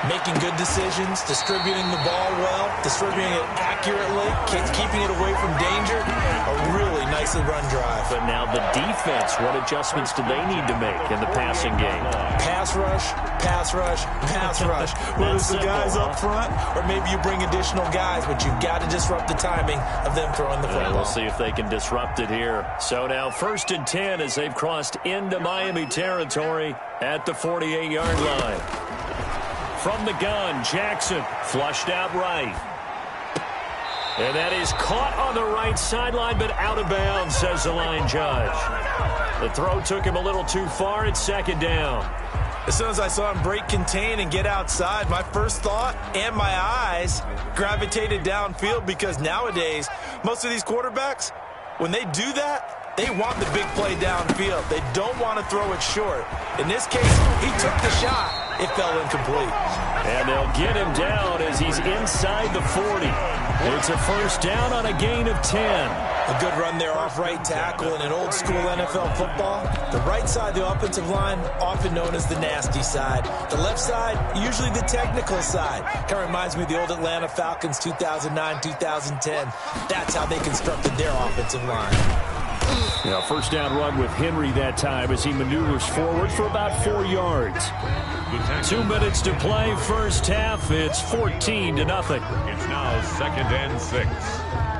Making good decisions, distributing the ball well, distributing it accurately, keeping it away from danger. A really nicely run drive. But now the defense, what adjustments do they need to make in the passing game? Pass rush, pass rush, pass rush. Whether it's the guys up front or maybe you bring additional guys, but you've got to disrupt the timing of them throwing the football. We'll see if they can disrupt it here. So now 1st and 10 as they've crossed into Miami territory at the 48-yard line. From the gun, Jackson flushed out right. And that is caught on the right sideline, but out of bounds, says the line judge. The throw took him a little too far. It's 2nd down. As soon as I saw him break contain and get outside, my first thought and my eyes gravitated downfield, because nowadays, most of these quarterbacks, when they do that, they want the big play downfield. They don't want to throw it short. In this case, he took the shot. It fell incomplete. And they'll get him down as he's inside the 40. It's a 1st down on a gain of 10. A good run there off right tackle in an old school NFL football. The right side of the offensive line, often known as the nasty side. The left side, usually the technical side. Kind of reminds me of the old Atlanta Falcons 2009-2010. That's how they constructed their offensive line. Now, 1st down run with Henry that time as he maneuvers forward for about 4 yards. 2 minutes to play, first half. It's 14-0. It's now 2nd and 6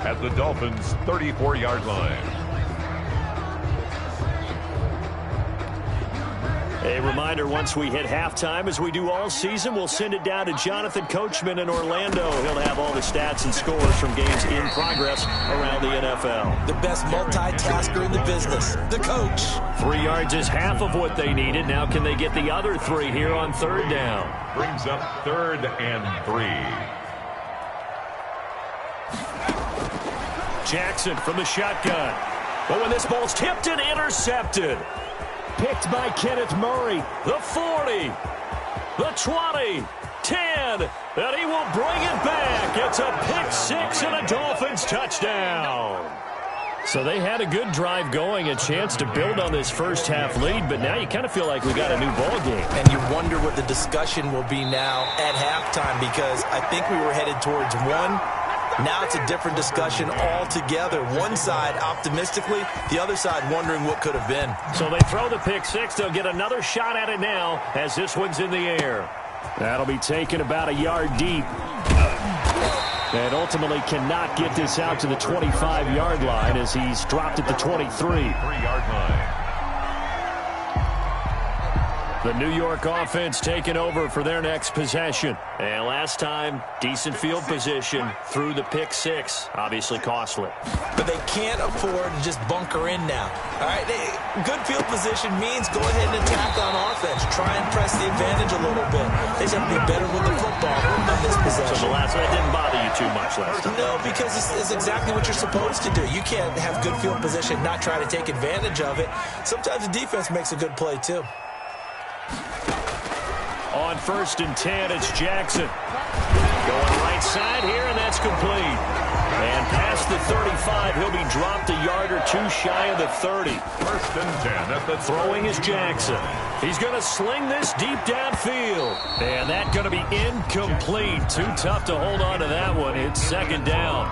at the Dolphins' 34-yard line. A reminder, once we hit halftime, as we do all season, we'll send it down to Jonathan Coachman in Orlando. He'll have all the stats and scores from games in progress around the NFL. The best multitasker in the business, the coach. 3 yards is half of what they needed. Now can they get the other 3 here on 3rd down? Brings up 3rd and 3. Jackson from the shotgun. But when this ball's tipped and intercepted. Picked by Kenneth Murray. The 40. The 20. 10. And he will bring it back. It's a pick 6 and a Dolphins touchdown. So they had a good drive going, a chance to build on this first half lead, but now you kind of feel like we got a new ball game. And you wonder what the discussion will be now at halftime, because I think we were headed towards one. Now it's a different discussion altogether. One side optimistically, the other side wondering what could have been. So they throw the pick 6. They'll get another shot at it now as this one's in the air. That'll be taken about a yard deep. And ultimately cannot get this out to the 25-yard line as he's dropped at the 23-yard line. The New York offense taking over for their next possession. And last time, decent field position through the pick 6. Obviously costly. But they can't afford to just bunker in now. All right, good field position means go ahead and attack on offense. Try and press the advantage a little bit. They just have to be better with the football on this possession. So the last one didn't bother you too much last time? No, because it's exactly what you're supposed to do. You can't have good field position, not try to take advantage of it. Sometimes the defense makes a good play, too. On 1st and 10, it's Jackson. Going right side here, and that's complete. And past the 35, he'll be dropped a yard or 2 shy of the 30. 1st and 10 at the throwing is Jackson. He's going to sling this deep downfield. And that's going to be incomplete. Too tough to hold on to that one. It's 2nd down.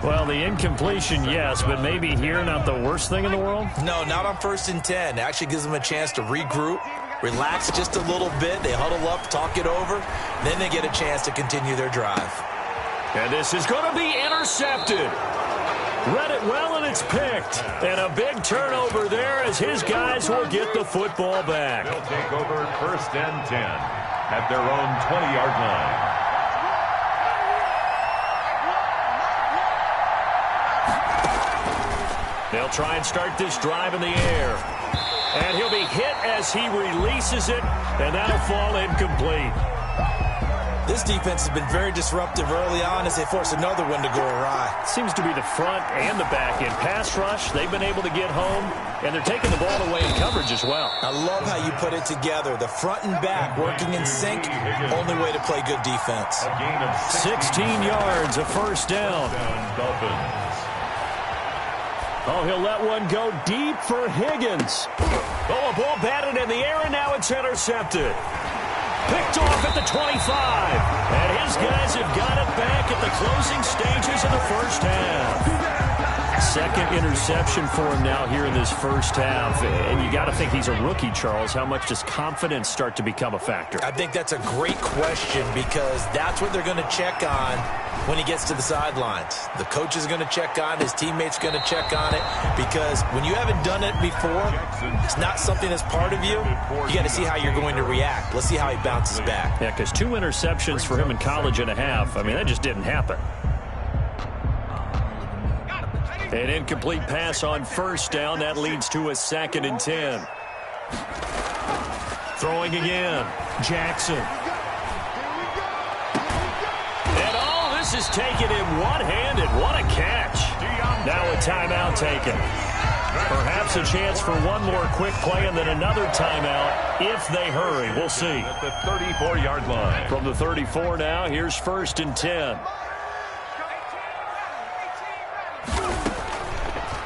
Well, the incompletion, yes, but maybe here not the worst thing in the world? No, not on 1st and 10. It actually gives them a chance to regroup, relax just a little bit. They huddle up, talk it over. Then they get a chance to continue their drive. And this is going to be intercepted. Read it well, and it's picked. And a big turnover there as his guys will get the football back. They'll take over 1st and 10 at their own 20-yard line. They'll try and start this drive in the air. And he'll be hit as he releases it, and that'll fall incomplete. This defense has been very disruptive early on as they force another one to go awry. Seems to be the front and the back end. Pass rush, they've been able to get home, and they're taking the ball away in coverage as well. I love how you put it together. The front and back working in sync, only way to play good defense. 16 yards, a first down. Oh, he'll let one go deep for Higgins. Oh, a ball batted in the air, and now it's intercepted. Picked off at the 25. And his guys have got it back at the closing stages of the first half. Second interception for him now here in this first half. And you got to think he's a rookie, Charles. How much does confidence start to become a factor? I think that's a great question because that's what they're going to check on when he gets to the sidelines. The coach is going to check on it. His teammates going to check on it because when you haven't done it before, it's not something that's part of you. You got to see how you're going to react. Let's see how he bounces back. Yeah, because 2 interceptions for him in college and a half. I mean, that just didn't happen. An incomplete pass on first down. That leads to a 2nd and 10. Throwing again. Jackson. And all this is taken in one-handed. What a catch. Now a timeout taken. Perhaps a chance for one more quick play and then another timeout if they hurry. We'll see. At the 34-yard line. From the 34 now, here's 1st and 10.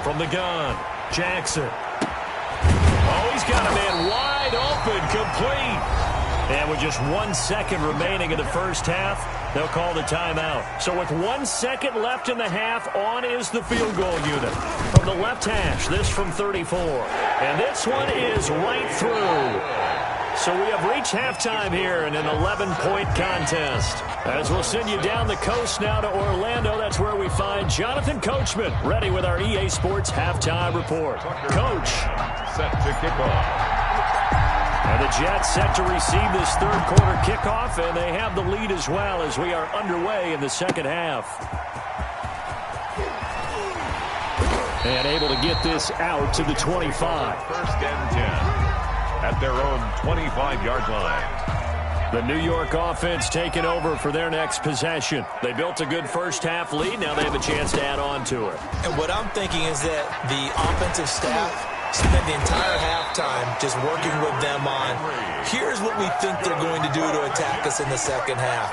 From the gun, Jackson. Oh, he's got a man wide open, complete. And with just 1 second remaining in the first half, they'll call the timeout. So with 1 second left in the half, on is the field goal unit. From the left hash, this from 34. And this one is right through. So we have reached halftime here in an 11-point contest. As we'll send you down the coast now to Orlando, that's where we find Jonathan Coachman, ready with our EA Sports Halftime Report. Coach. Set to kick off. And the Jets set to receive this third quarter kickoff, and they have the lead as well as we are underway in the second half. And able to get this out to the 25. 1st and 10 at their own 25-yard line. The New York offense taking over for their next possession. They built a good first half lead. Now they have a chance to add on to it. And what I'm thinking is that the offensive staff spent the entire halftime just working with them on, here's what we think they're going to do to attack us in the second half.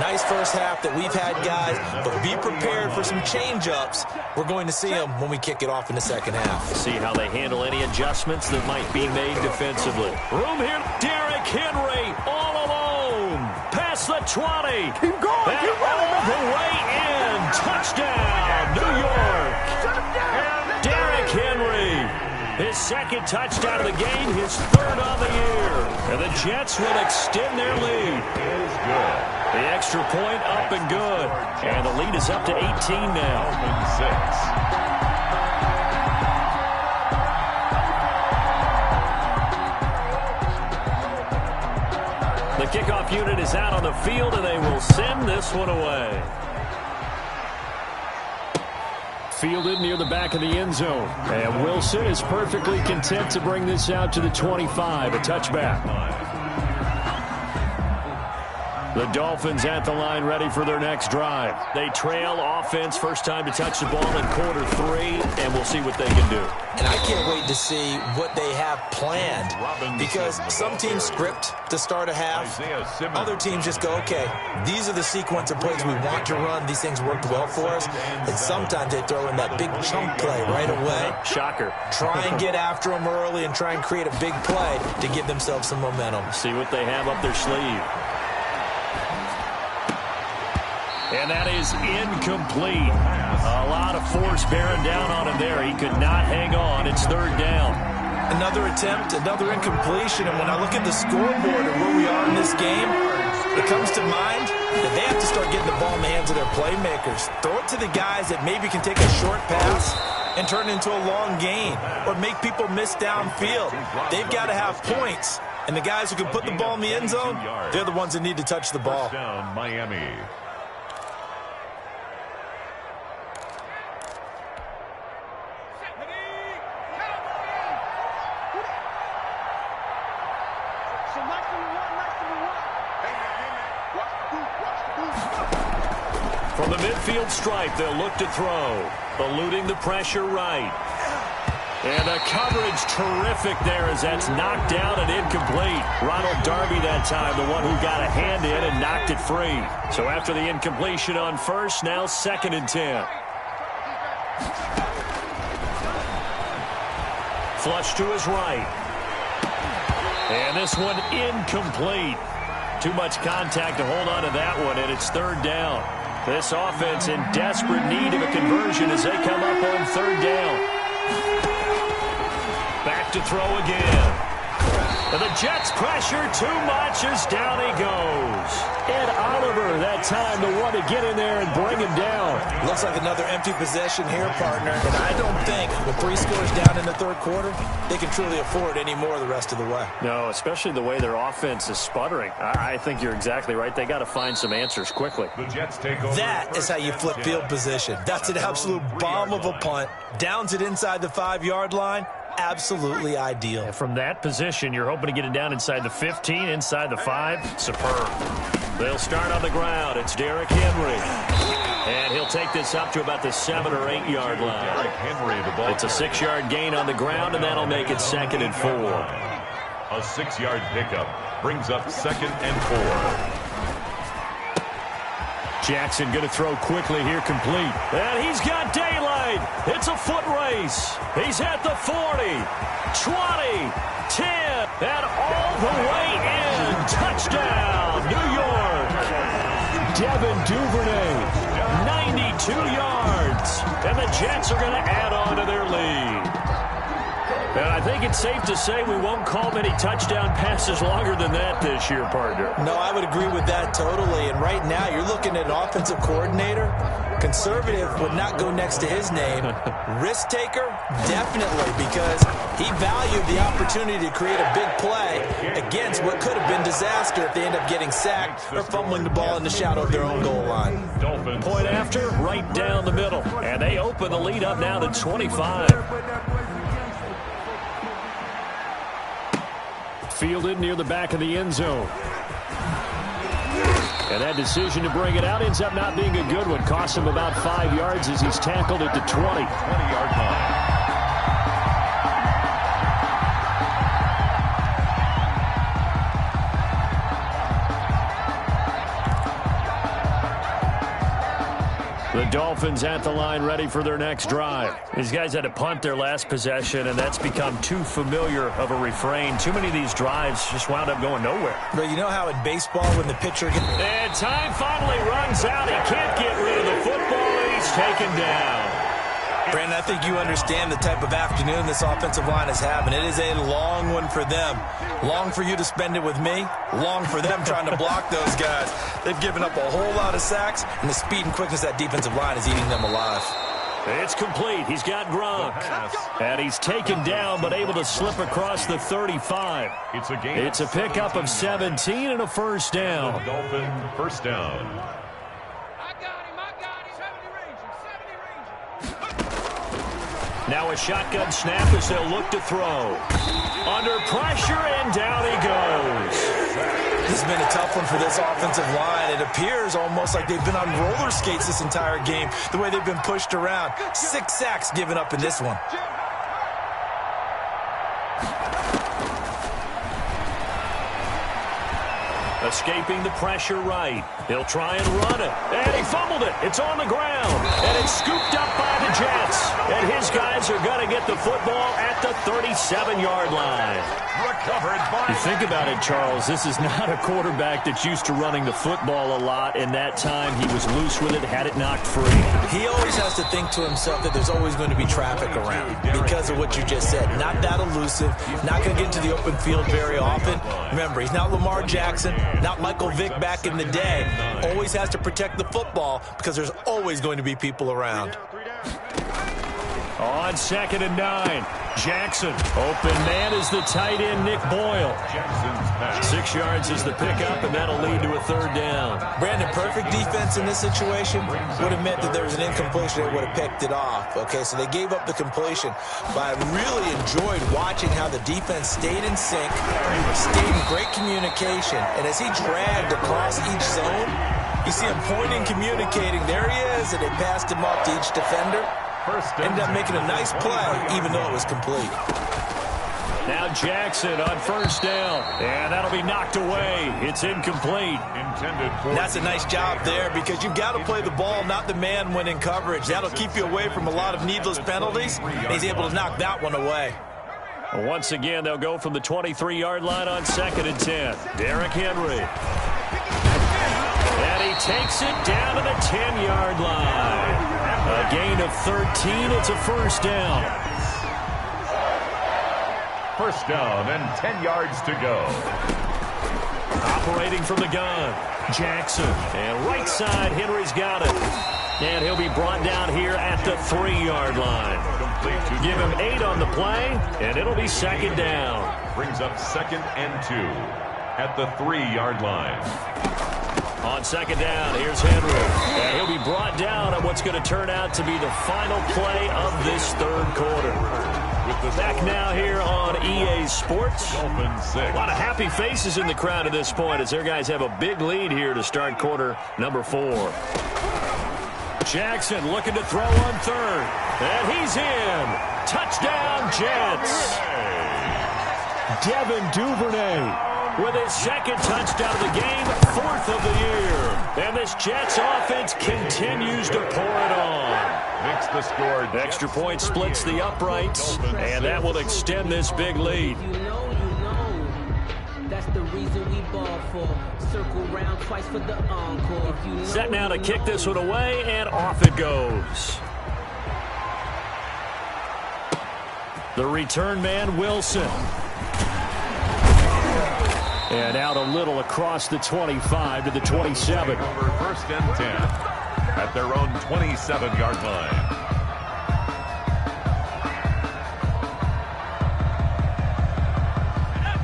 Nice first half that we've had, guys, but be prepared for some change-ups. We're going to see them when we kick it off in the second half. See how they handle any adjustments that might be made defensively. Room here, Derrick Henry all alone. Past the 20. Keep going, and keep going. all the way in. Touchdown, New York. Derrick Henry. His 2nd touchdown of the game, his 3rd on the year. And the Jets will extend their lead. It is good. The extra point up and good. And the lead is up to 18 now. 6. The kickoff unit is out on the field, and they will send this one away. Fielded near the back of the end zone. And Wilson is perfectly content to bring this out to the 25, a touchback. The Dolphins at the line ready for their next drive. They trail offense, first time to touch the ball in quarter 3, and we'll see what they can do. And I can't wait to see what they have planned because some teams script to start a half. Other teams just go, okay, these are the sequence of plays we want to run. These things worked well for us. And sometimes they throw in that big chunk play right away. Shocker. Try and get after them early and try and create a big play to give themselves some momentum. See what they have up their sleeve. And that is incomplete. A lot of force bearing down on him there. He could not hang on. It's 3rd down. Another attempt, another incompletion. And when I look at the scoreboard and where we are in this game, it comes to mind that they have to start getting the ball in the hands of their playmakers. Throw it to the guys that maybe can take a short pass and turn it into a long gain or make people miss downfield. They've got to have points. And the guys who can put the ball in the end zone, they're the ones that need to touch the ball. First down, Miami. From the midfield stripe, they'll look to throw. Eluding the pressure right. And the coverage terrific there as that's knocked down and incomplete. Ronald Darby that time, the one who got a hand in and knocked it free. So after the incompletion on first, now 2nd and 10. Flush to his right. And this one incomplete. Too much contact to hold on to that one, and it's 3rd down. This offense in desperate need of a conversion as they come up on 3rd down. Back to throw again. And the Jets pressure too much as down he goes. Ed Oliver that time the one to get in there and bring him down. Looks like another empty possession here, partner. And I don't think with 3 scores down in the 3rd quarter, they can truly afford any more the rest of the way. No, especially the way their offense is sputtering. I think you're exactly right. They got to find some answers quickly. The Jets take over. That is how you flip field position. That's an absolute bomb of a punt. Downs it inside the 5-yard line. Absolutely ideal. And from that position, you're hoping to get it down inside the 15, inside the 5. Superb. They'll start on the ground. It's Derrick Henry. And he'll take this up to about the 7 or 8 yard line. Derrick Henry, the ball. It's a 6-yard gain on the ground, and that'll make it 2nd and 4. A 6-yard pickup brings up 2nd and 4. Jackson going to throw quickly here, complete. And he's got daylight. It's a foot race. He's at the 40, 20, 10, and all the way in. Touchdown, New York. Devin Duvernay, 92 yards. And the Jets are going to add on to their lead. And I think it's safe to say we won't call many touchdown passes longer than that this year, partner. No, I would agree with that totally. And right now, you're looking at an offensive coordinator. Conservative would not go next to his name. Risk taker, definitely, because he valued the opportunity to create a big play against what could have been disaster if they end up getting sacked or fumbling the ball in the shadow of their own goal line. Dolphins. Point after, right down the middle. And they open the lead up now to 25. Fielded near the back of the end zone. And that decision to bring it out ends up not being a good one. Costs him about 5 yards as he's tackled at the 20-yard line. The Dolphins at the line ready for their next drive. These guys had to punt their last possession, and that's become too familiar of a refrain. Too many of these drives just wound up going nowhere. But you know how in baseball when the pitcher gets... And time finally runs out. He can't get rid of the football, and he's taken down. Brandon, I think you understand the type of afternoon this offensive line is having. It is a long one for them. Long for you to spend it with me. Long for them trying to block those guys. They've given up a whole lot of sacks, and the speed and quickness of that defensive line is eating them alive. It's complete. He's got Gronk. And he's taken down, but able to slip across the 35. It's a pickup of 17 and a first down. Dolphin first down. Now a shotgun snap as they'll look to throw. Under pressure, and down he goes. This has been a tough one for this offensive line. It appears almost like they've been on roller skates this entire game, the way they've been pushed around. 6 sacks given up in this one. Escaping the pressure right. He'll try and run it. And he fumbled it. It's on the ground. And it's scooped up by the Jets. And his guys are going to get the football at the 37-yard line. Recovered by... You think about it, Charles. This is not a quarterback that's used to running the football a lot. And that time he was loose with it, had it knocked free. He always has to think to himself that there's always going to be traffic around because of what you just said. Not that elusive. Not going to get into the open field very often. Remember, he's not Lamar Jackson. Not Michael Vick back in the day. Always has to protect the football because there's always going to be people around. On 2nd and 9, Jackson. Open man is the tight end, Nick Boyle. 6 yards is the pickup, and that'll lead to a 3rd down. Brandon, perfect defense in this situation would have meant that there was an incompletion. They would have picked it off. Okay, so they gave up the completion. But I really enjoyed watching how the defense stayed in sync, stayed in great communication. And as he dragged across each zone, you see him pointing, communicating. There he is, and they passed him off to each defender. Ended up making a nice play, even though it was complete. Now Jackson on 1st down, and that'll be knocked away. It's incomplete. That's a nice job there because you've got to play the ball, not the man when in coverage. That'll keep you away from a lot of needless penalties. He's able to knock that one away. Once again, they'll go from the 23-yard line on 2nd and 10. Derrick Henry. And he takes it down to the 10-yard line. A gain of 13. It's a 1st down. 1st down and 10 yards to go. Operating from the gun, Jackson. And right side, Henry's got it. And he'll be brought down here at the 3-yard line. Give him 8 on the play, and it'll be 2nd down. Brings up 2nd and 2 at the 3-yard line. On 2nd down, here's Henry. And he'll be brought down on what's going to turn out to be the final play of this 3rd quarter. Back now here on EA Sports. A lot of happy faces in the crowd at this point as their guys have a big lead here to start quarter number 4. Jackson looking to throw on 3rd. And he's in. Touchdown, Jets. Devin Duvernay with his 2nd touchdown of the game, 4th of the year. And this Jets offense continues to pour it on. Makes the score. Extra point splits the uprights, and that will extend this big lead. That's the reason we ball for. Circle round twice for the encore. Set now to kick this one away, and off it goes. The return man, Wilson. And out a little across the 25 to the 27. 1st and 10 at their own 27-yard line.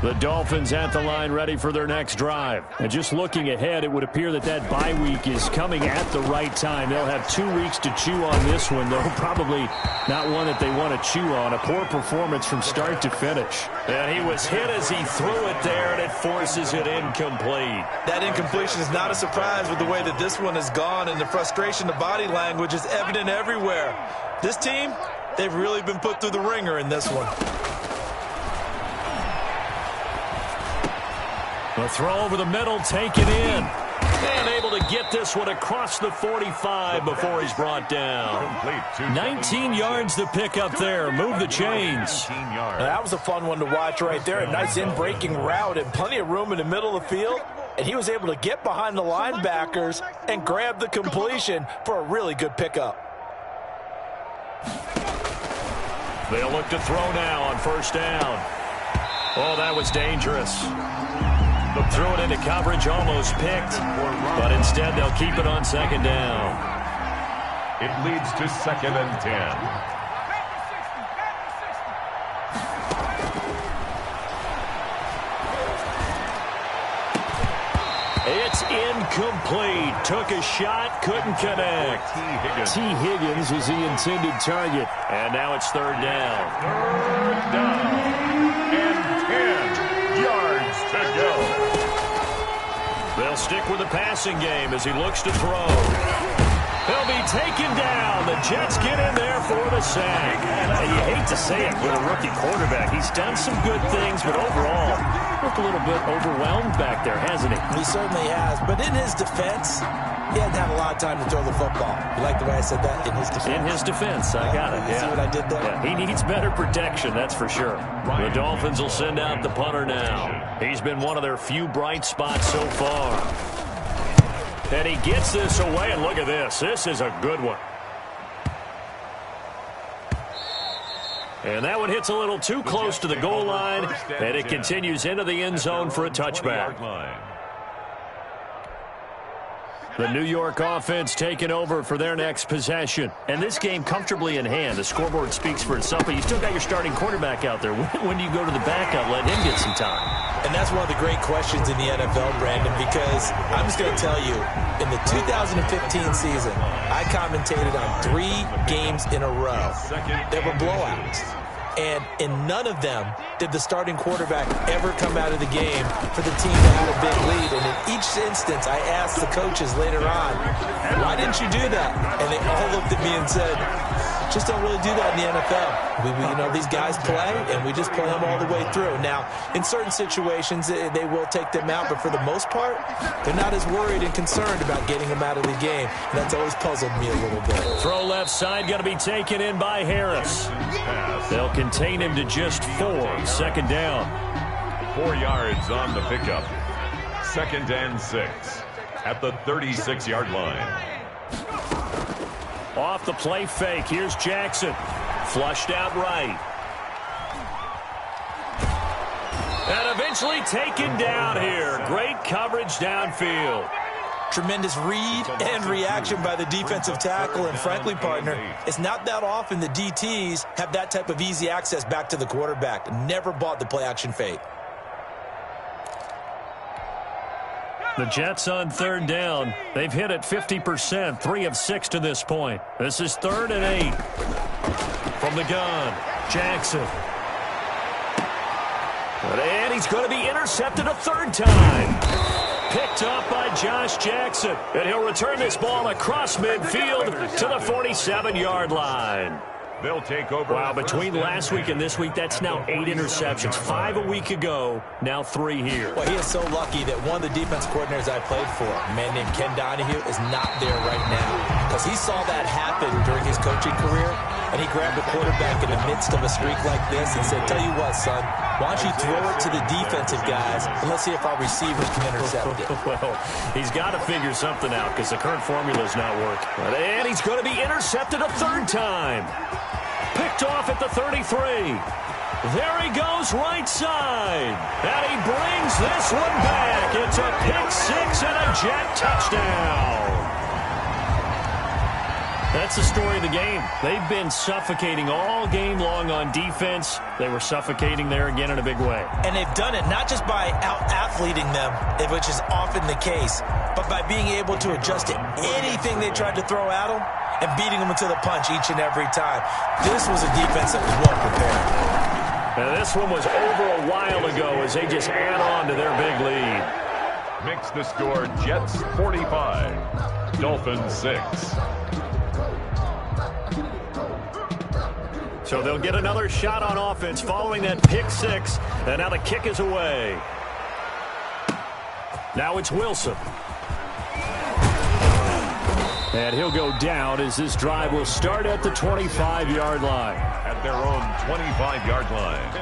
The Dolphins at the line ready for their next drive. And just looking ahead, it would appear that that bye week is coming at the right time. They'll have 2 weeks to chew on this one, though probably not one that they want to chew on. A poor performance from start to finish. And he was hit as he threw it there, and it forces it incomplete. That incompletion is not a surprise with the way that this one has gone, and the frustration, the body language is evident everywhere. This team, they've really been put through the ringer in this one. The throw over the middle, taken in. And able to get this one across the 45 before he's brought down. 19 yards to pick up there. Move the chains. That was a fun one to watch right there. A nice in-breaking route and plenty of room in the middle of the field. And he was able to get behind the linebackers and grab the completion for a really good pickup. They'll look to throw now on 1st down. Oh, that was dangerous. Threw it into coverage, almost picked, but instead they'll keep it on 2nd down. It leads to 2nd and 10. It's incomplete. Took a shot, couldn't connect. T. Higgins was the intended target, and now it's 3rd down. 3rd down and 10 yards to go. They'll stick with the passing game as he looks to throw. He'll be taken down. The Jets get in there for the sack. You hate to say it with a rookie quarterback. He's done some good things, but overall, looked a little bit overwhelmed back there, hasn't he? He certainly has. But in his defense, he hadn't had a lot of time to throw the football. You like the way I said that? In his defense. In his defense. I got it. You see what I did there? Yeah, he needs better protection, that's for sure. The Dolphins will send out the punter now. He's been one of their few bright spots so far. And he gets this away, and look at this. This is a good one. And that one hits a little too close to the goal line, and it continues into the end zone for a touchback. The New York offense taking over for their next possession. And this game comfortably in hand. The scoreboard speaks for itself, but you still got your starting quarterback out there. When do you go to the backup, let him get some time? And that's one of the great questions in the NFL, Brandon, because I'm just going to tell you, in the 2015 season, I commentated on 3 games in a row. There were blowouts. And in none of them did the starting quarterback ever come out of the game for the team that had a big lead. And in each instance, I asked the coaches later on, why didn't you do that? And they all looked at me and said, just don't really do that in the NFL. These guys play, and we just play them all the way through. Now, in certain situations, they will take them out, but for the most part, they're not as worried and concerned about getting them out of the game. And that's always puzzled me a little bit. Throw left side, going to be taken in by Harris. They'll contain him to just 4. Second down. 4 yards on the pickup. 2nd and 6 at the 36-yard line. Off the play fake. Here's Jackson. Flushed out right. And eventually taken down here. Great coverage downfield. Tremendous read and reaction by the defensive tackle. And frankly, partner, it's not that often the DTs have that type of easy access back to the quarterback. Never bought the play action fake. The Jets on 3rd down. They've hit it 50%, 3 of 6 to this point. This is 3rd and 8. From the gun, Jackson. And he's going to be intercepted a 3rd time. Picked up by Josh Jackson. And he'll return this ball across midfield to the 47-yard line. They'll take over. Wow, between last week and this week, that's now 8 interceptions. 5 a week ago, now 3 here. Well, he is so lucky that one of the defense coordinators I played for, a man named Ken Donahue, is not there right now. Because he saw that happen during his coaching career, and he grabbed the quarterback in the midst of a streak like this and said, tell you what, son, why don't you throw it to the defensive guys, and let's see if our receivers can intercept it. Well, he's got to figure something out because the current formula is not working. And he's going to be intercepted a 3rd time. Picked off at the 33. There he goes right side. And he brings this one back. It's a pick 6 and a Jet touchdown. That's the story of the game. They've been suffocating all game long on defense. They were suffocating there again in a big way. And they've done it not just by out-athleting them, which is often the case, but by being able to adjust to anything they tried to throw at them and beating them to the punch each and every time. This was a defense that was well prepared. And this one was over a while ago as they just add on to their big lead. Makes the score Jets 45, Dolphins 6. So they'll get another shot on offense following that pick 6. And now the kick is away. Now it's Wilson. And he'll go down as this drive will start at the 25-yard line. At their own 25-yard line.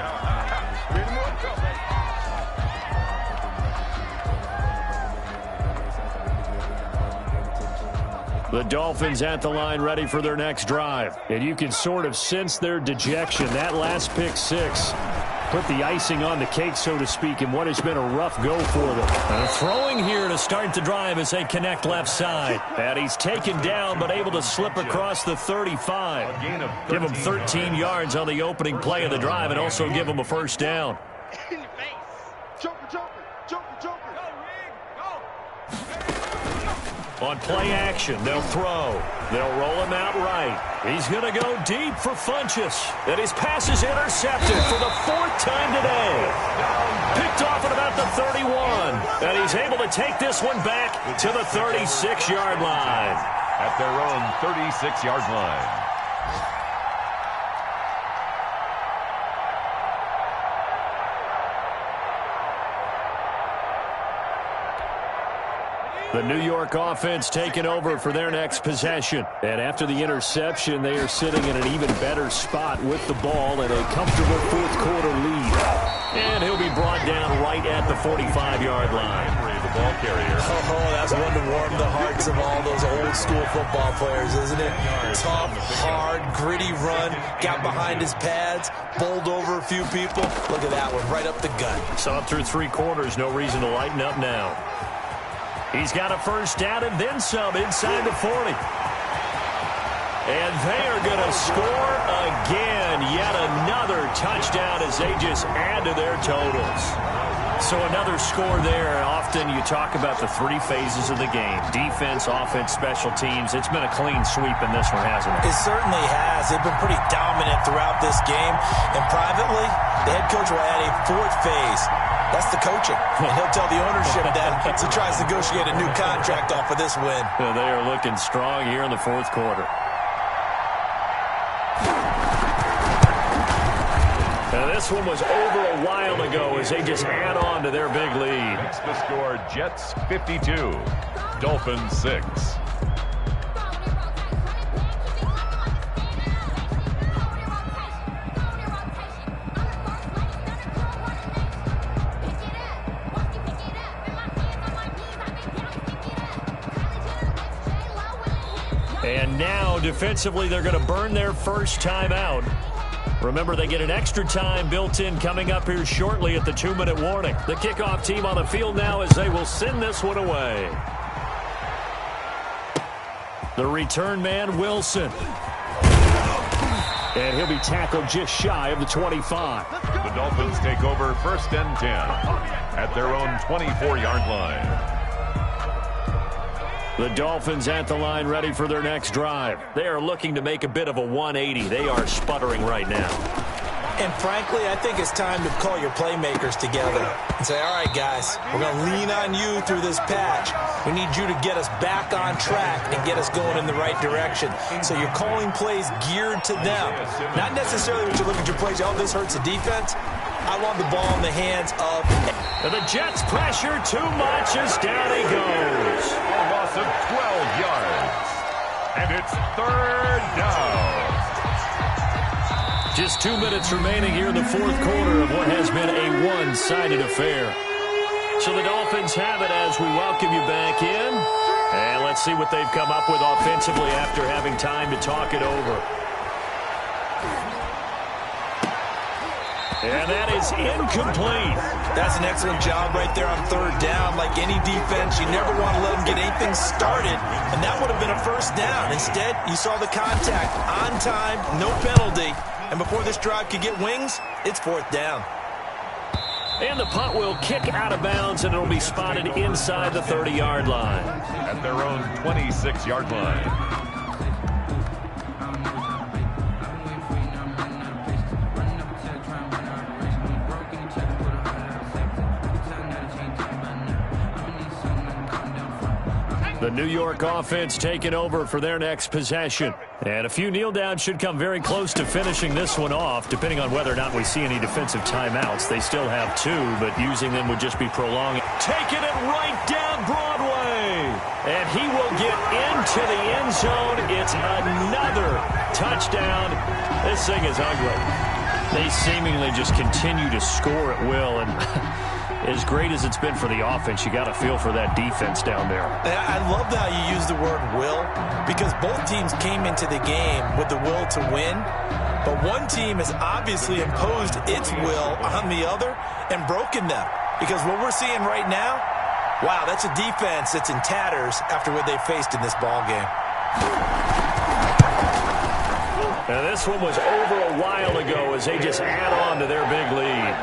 The Dolphins at the line ready for their next drive. And you can sort of sense their dejection. That last pick 6 put the icing on the cake, so to speak, in what has been a rough go for them. And throwing here to start the drive as they connect left side. And he's taken down but able to slip across the 35. Give him 13 yards on the opening play of the drive and also give him a first down. On play action, they'll throw. They'll roll him out right. He's going to go deep for Funchess. And his pass is intercepted for the 4th time today. Picked off at about the 31. And he's able to take this one back to the 36-yard line. At their own 36-yard line. The New York offense taking over for their next possession. And after the interception, they are sitting in an even better spot with the ball and a comfortable 4th quarter lead. And he'll be brought down right at the 45-yard line. The ball carrier. Oh, that's one to warm the hearts of all those old school football players, isn't it? Tough, hard, gritty run, got behind his pads, bowled over a few people. Look at that one, right up the gut. So up through 3 quarters, no reason to lighten up now. He's got a first down and then some inside the 40. And they are going to score again. Yet another touchdown as they just add to their totals. So another score there. Often you talk about the three phases of the game. Defense, offense, special teams. It's been a clean sweep in this one, hasn't it? It certainly has. They've been pretty dominant throughout this game. And privately, the head coach will add a fourth phase. That's the coaching. And he'll tell the ownership that as he tries to negotiate a new contract off of this win. They are looking strong here in the fourth quarter. Now this one was over a while ago as they just add on to their big lead. Makes the score Jets 52, Dolphins 6. And now, defensively, they're going to burn their first time out. Remember, they get an extra time built in coming up here shortly at the 2-minute warning. The kickoff team on the field now as they will send this one away. The return man, Wilson. And he'll be tackled just shy of the 25. The Dolphins take over 1st and 10 at their own 24-yard line. The Dolphins at the line ready for their next drive. They are looking to make a bit of a 180. They are sputtering right now. And frankly, I think it's time to call your playmakers together and say, all right, guys, we're going to lean on you through this patch. We need you to get us back on track and get us going in the right direction. So you're calling plays geared to them. Not necessarily what you look at your plays, oh, this hurts the defense. I want the ball in the hands of... The Jets pressure too much as down he goes. A loss of 12 yards. And it's 3rd down. Just 2 minutes remaining here in the fourth quarter of what has been a one-sided affair. So the Dolphins have it as we welcome you back in. And let's see what they've come up with offensively after having time to talk it over. And that is incomplete. That's an excellent job right there on 3rd down. Like any defense, you never want to let them get anything started, and that would have been a first down. Instead, you saw the contact on time, no penalty, and before this drive could get wings, it's 4th down. And the punt will kick out of bounds, and it'll be spotted inside the 30-yard line. At their own 26-yard line. The New York offense taking over for their next possession. And a few kneel downs should come very close to finishing this one off, depending on whether or not we see any defensive timeouts. They still have 2, but using them would just be prolonging. Taking it right down Broadway. And he will get into the end zone. It's another touchdown. This thing is ugly. They seemingly just continue to score at will. And as great as it's been for the offense, you got to feel for that defense down there. I love how you use the word will, because both teams came into the game with the will to win, but one team has obviously imposed its will on the other and broken them. Because what we're seeing right now, wow, that's a defense that's in tatters after what they faced in this ball game. And this one was over a while ago as they just add on to their big lead.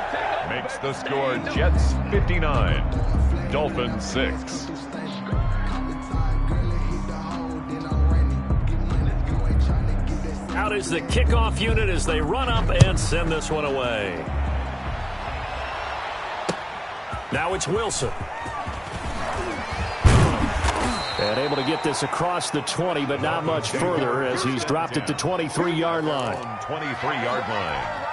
Makes the score Jets 59, Dolphins 6. Out is the kickoff unit as they run up and send this one away. Now it's Wilson. And able to get this across the 20, but not much further as he's dropped it to 23-yard line. 23-yard line.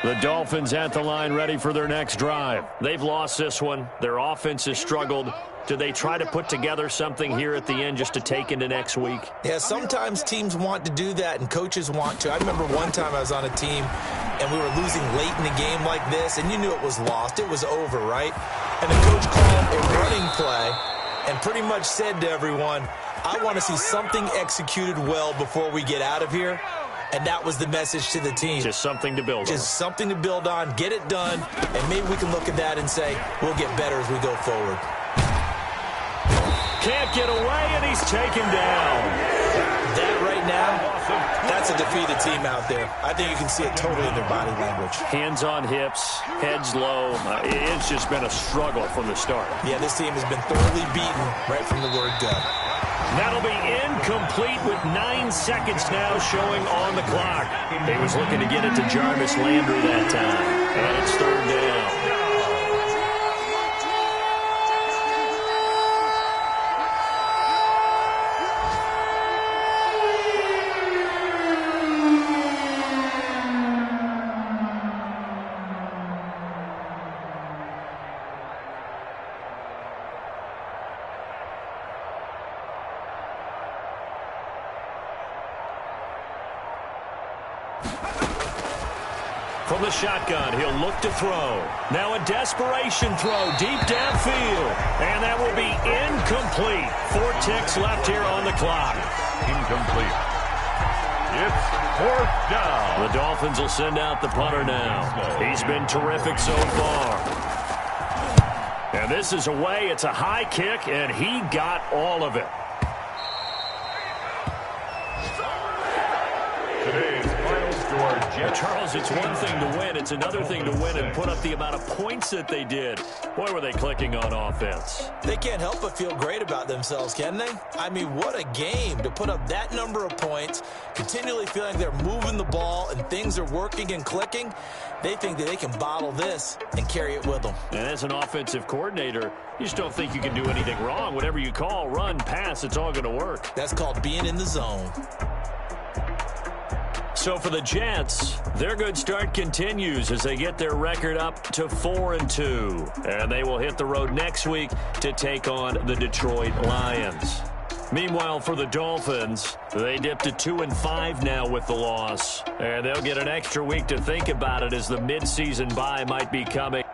The Dolphins at the line ready for their next drive. They've lost this one. Their offense has struggled. Do they try to put together something here at the end just to take into next week? Yeah, sometimes teams want to do that and coaches want to. I remember one time I was on a team and we were losing late in the game like this, and you knew it was lost. It was over, right? And the coach called a running play and pretty much said to everyone, I want to see something executed well before we get out of here. And that was the message to the team. Just something to build on. Just something to build on, get it done, and maybe we can look at that and say, we'll get better as we go forward. Can't get away, and he's taken down. That right now, that's a defeated team out there. I think you can see it totally in their body language. Hands on hips, heads low. It's just been a struggle from the start. Yeah, this team has been thoroughly beaten right from the word go. That'll be incomplete with 9 seconds now showing on the clock. He was looking to get it to Jarvis Landry that time. And it's third down. From the shotgun, he'll look to throw. Now a desperation throw deep downfield. And that will be incomplete. 4 ticks left here on the clock. Incomplete. It's fourth down. The Dolphins will send out the punter now. He's been terrific so far. And this is away. It's a high kick, and he got all of it. Today's final score, Jets. Charles, it's one thing to win. It's another thing to win and put up the amount of points that they did. Boy, were they clicking on offense. They can't help but feel great about themselves, can they? I mean, what a game to put up that number of points, continually feeling like they're moving the ball and things are working and clicking. They think that they can bottle this and carry it with them. And as an offensive coordinator, you just don't think you can do anything wrong. Whatever you call, run, pass, it's all going to work. That's called being in the zone. So for the Jets, their good start continues as they get their record up to 4-2. And they will hit the road next week to take on the Detroit Lions. Meanwhile, for the Dolphins, they dip to 2-5 now with the loss. And they'll get an extra week to think about it as the midseason bye might be coming.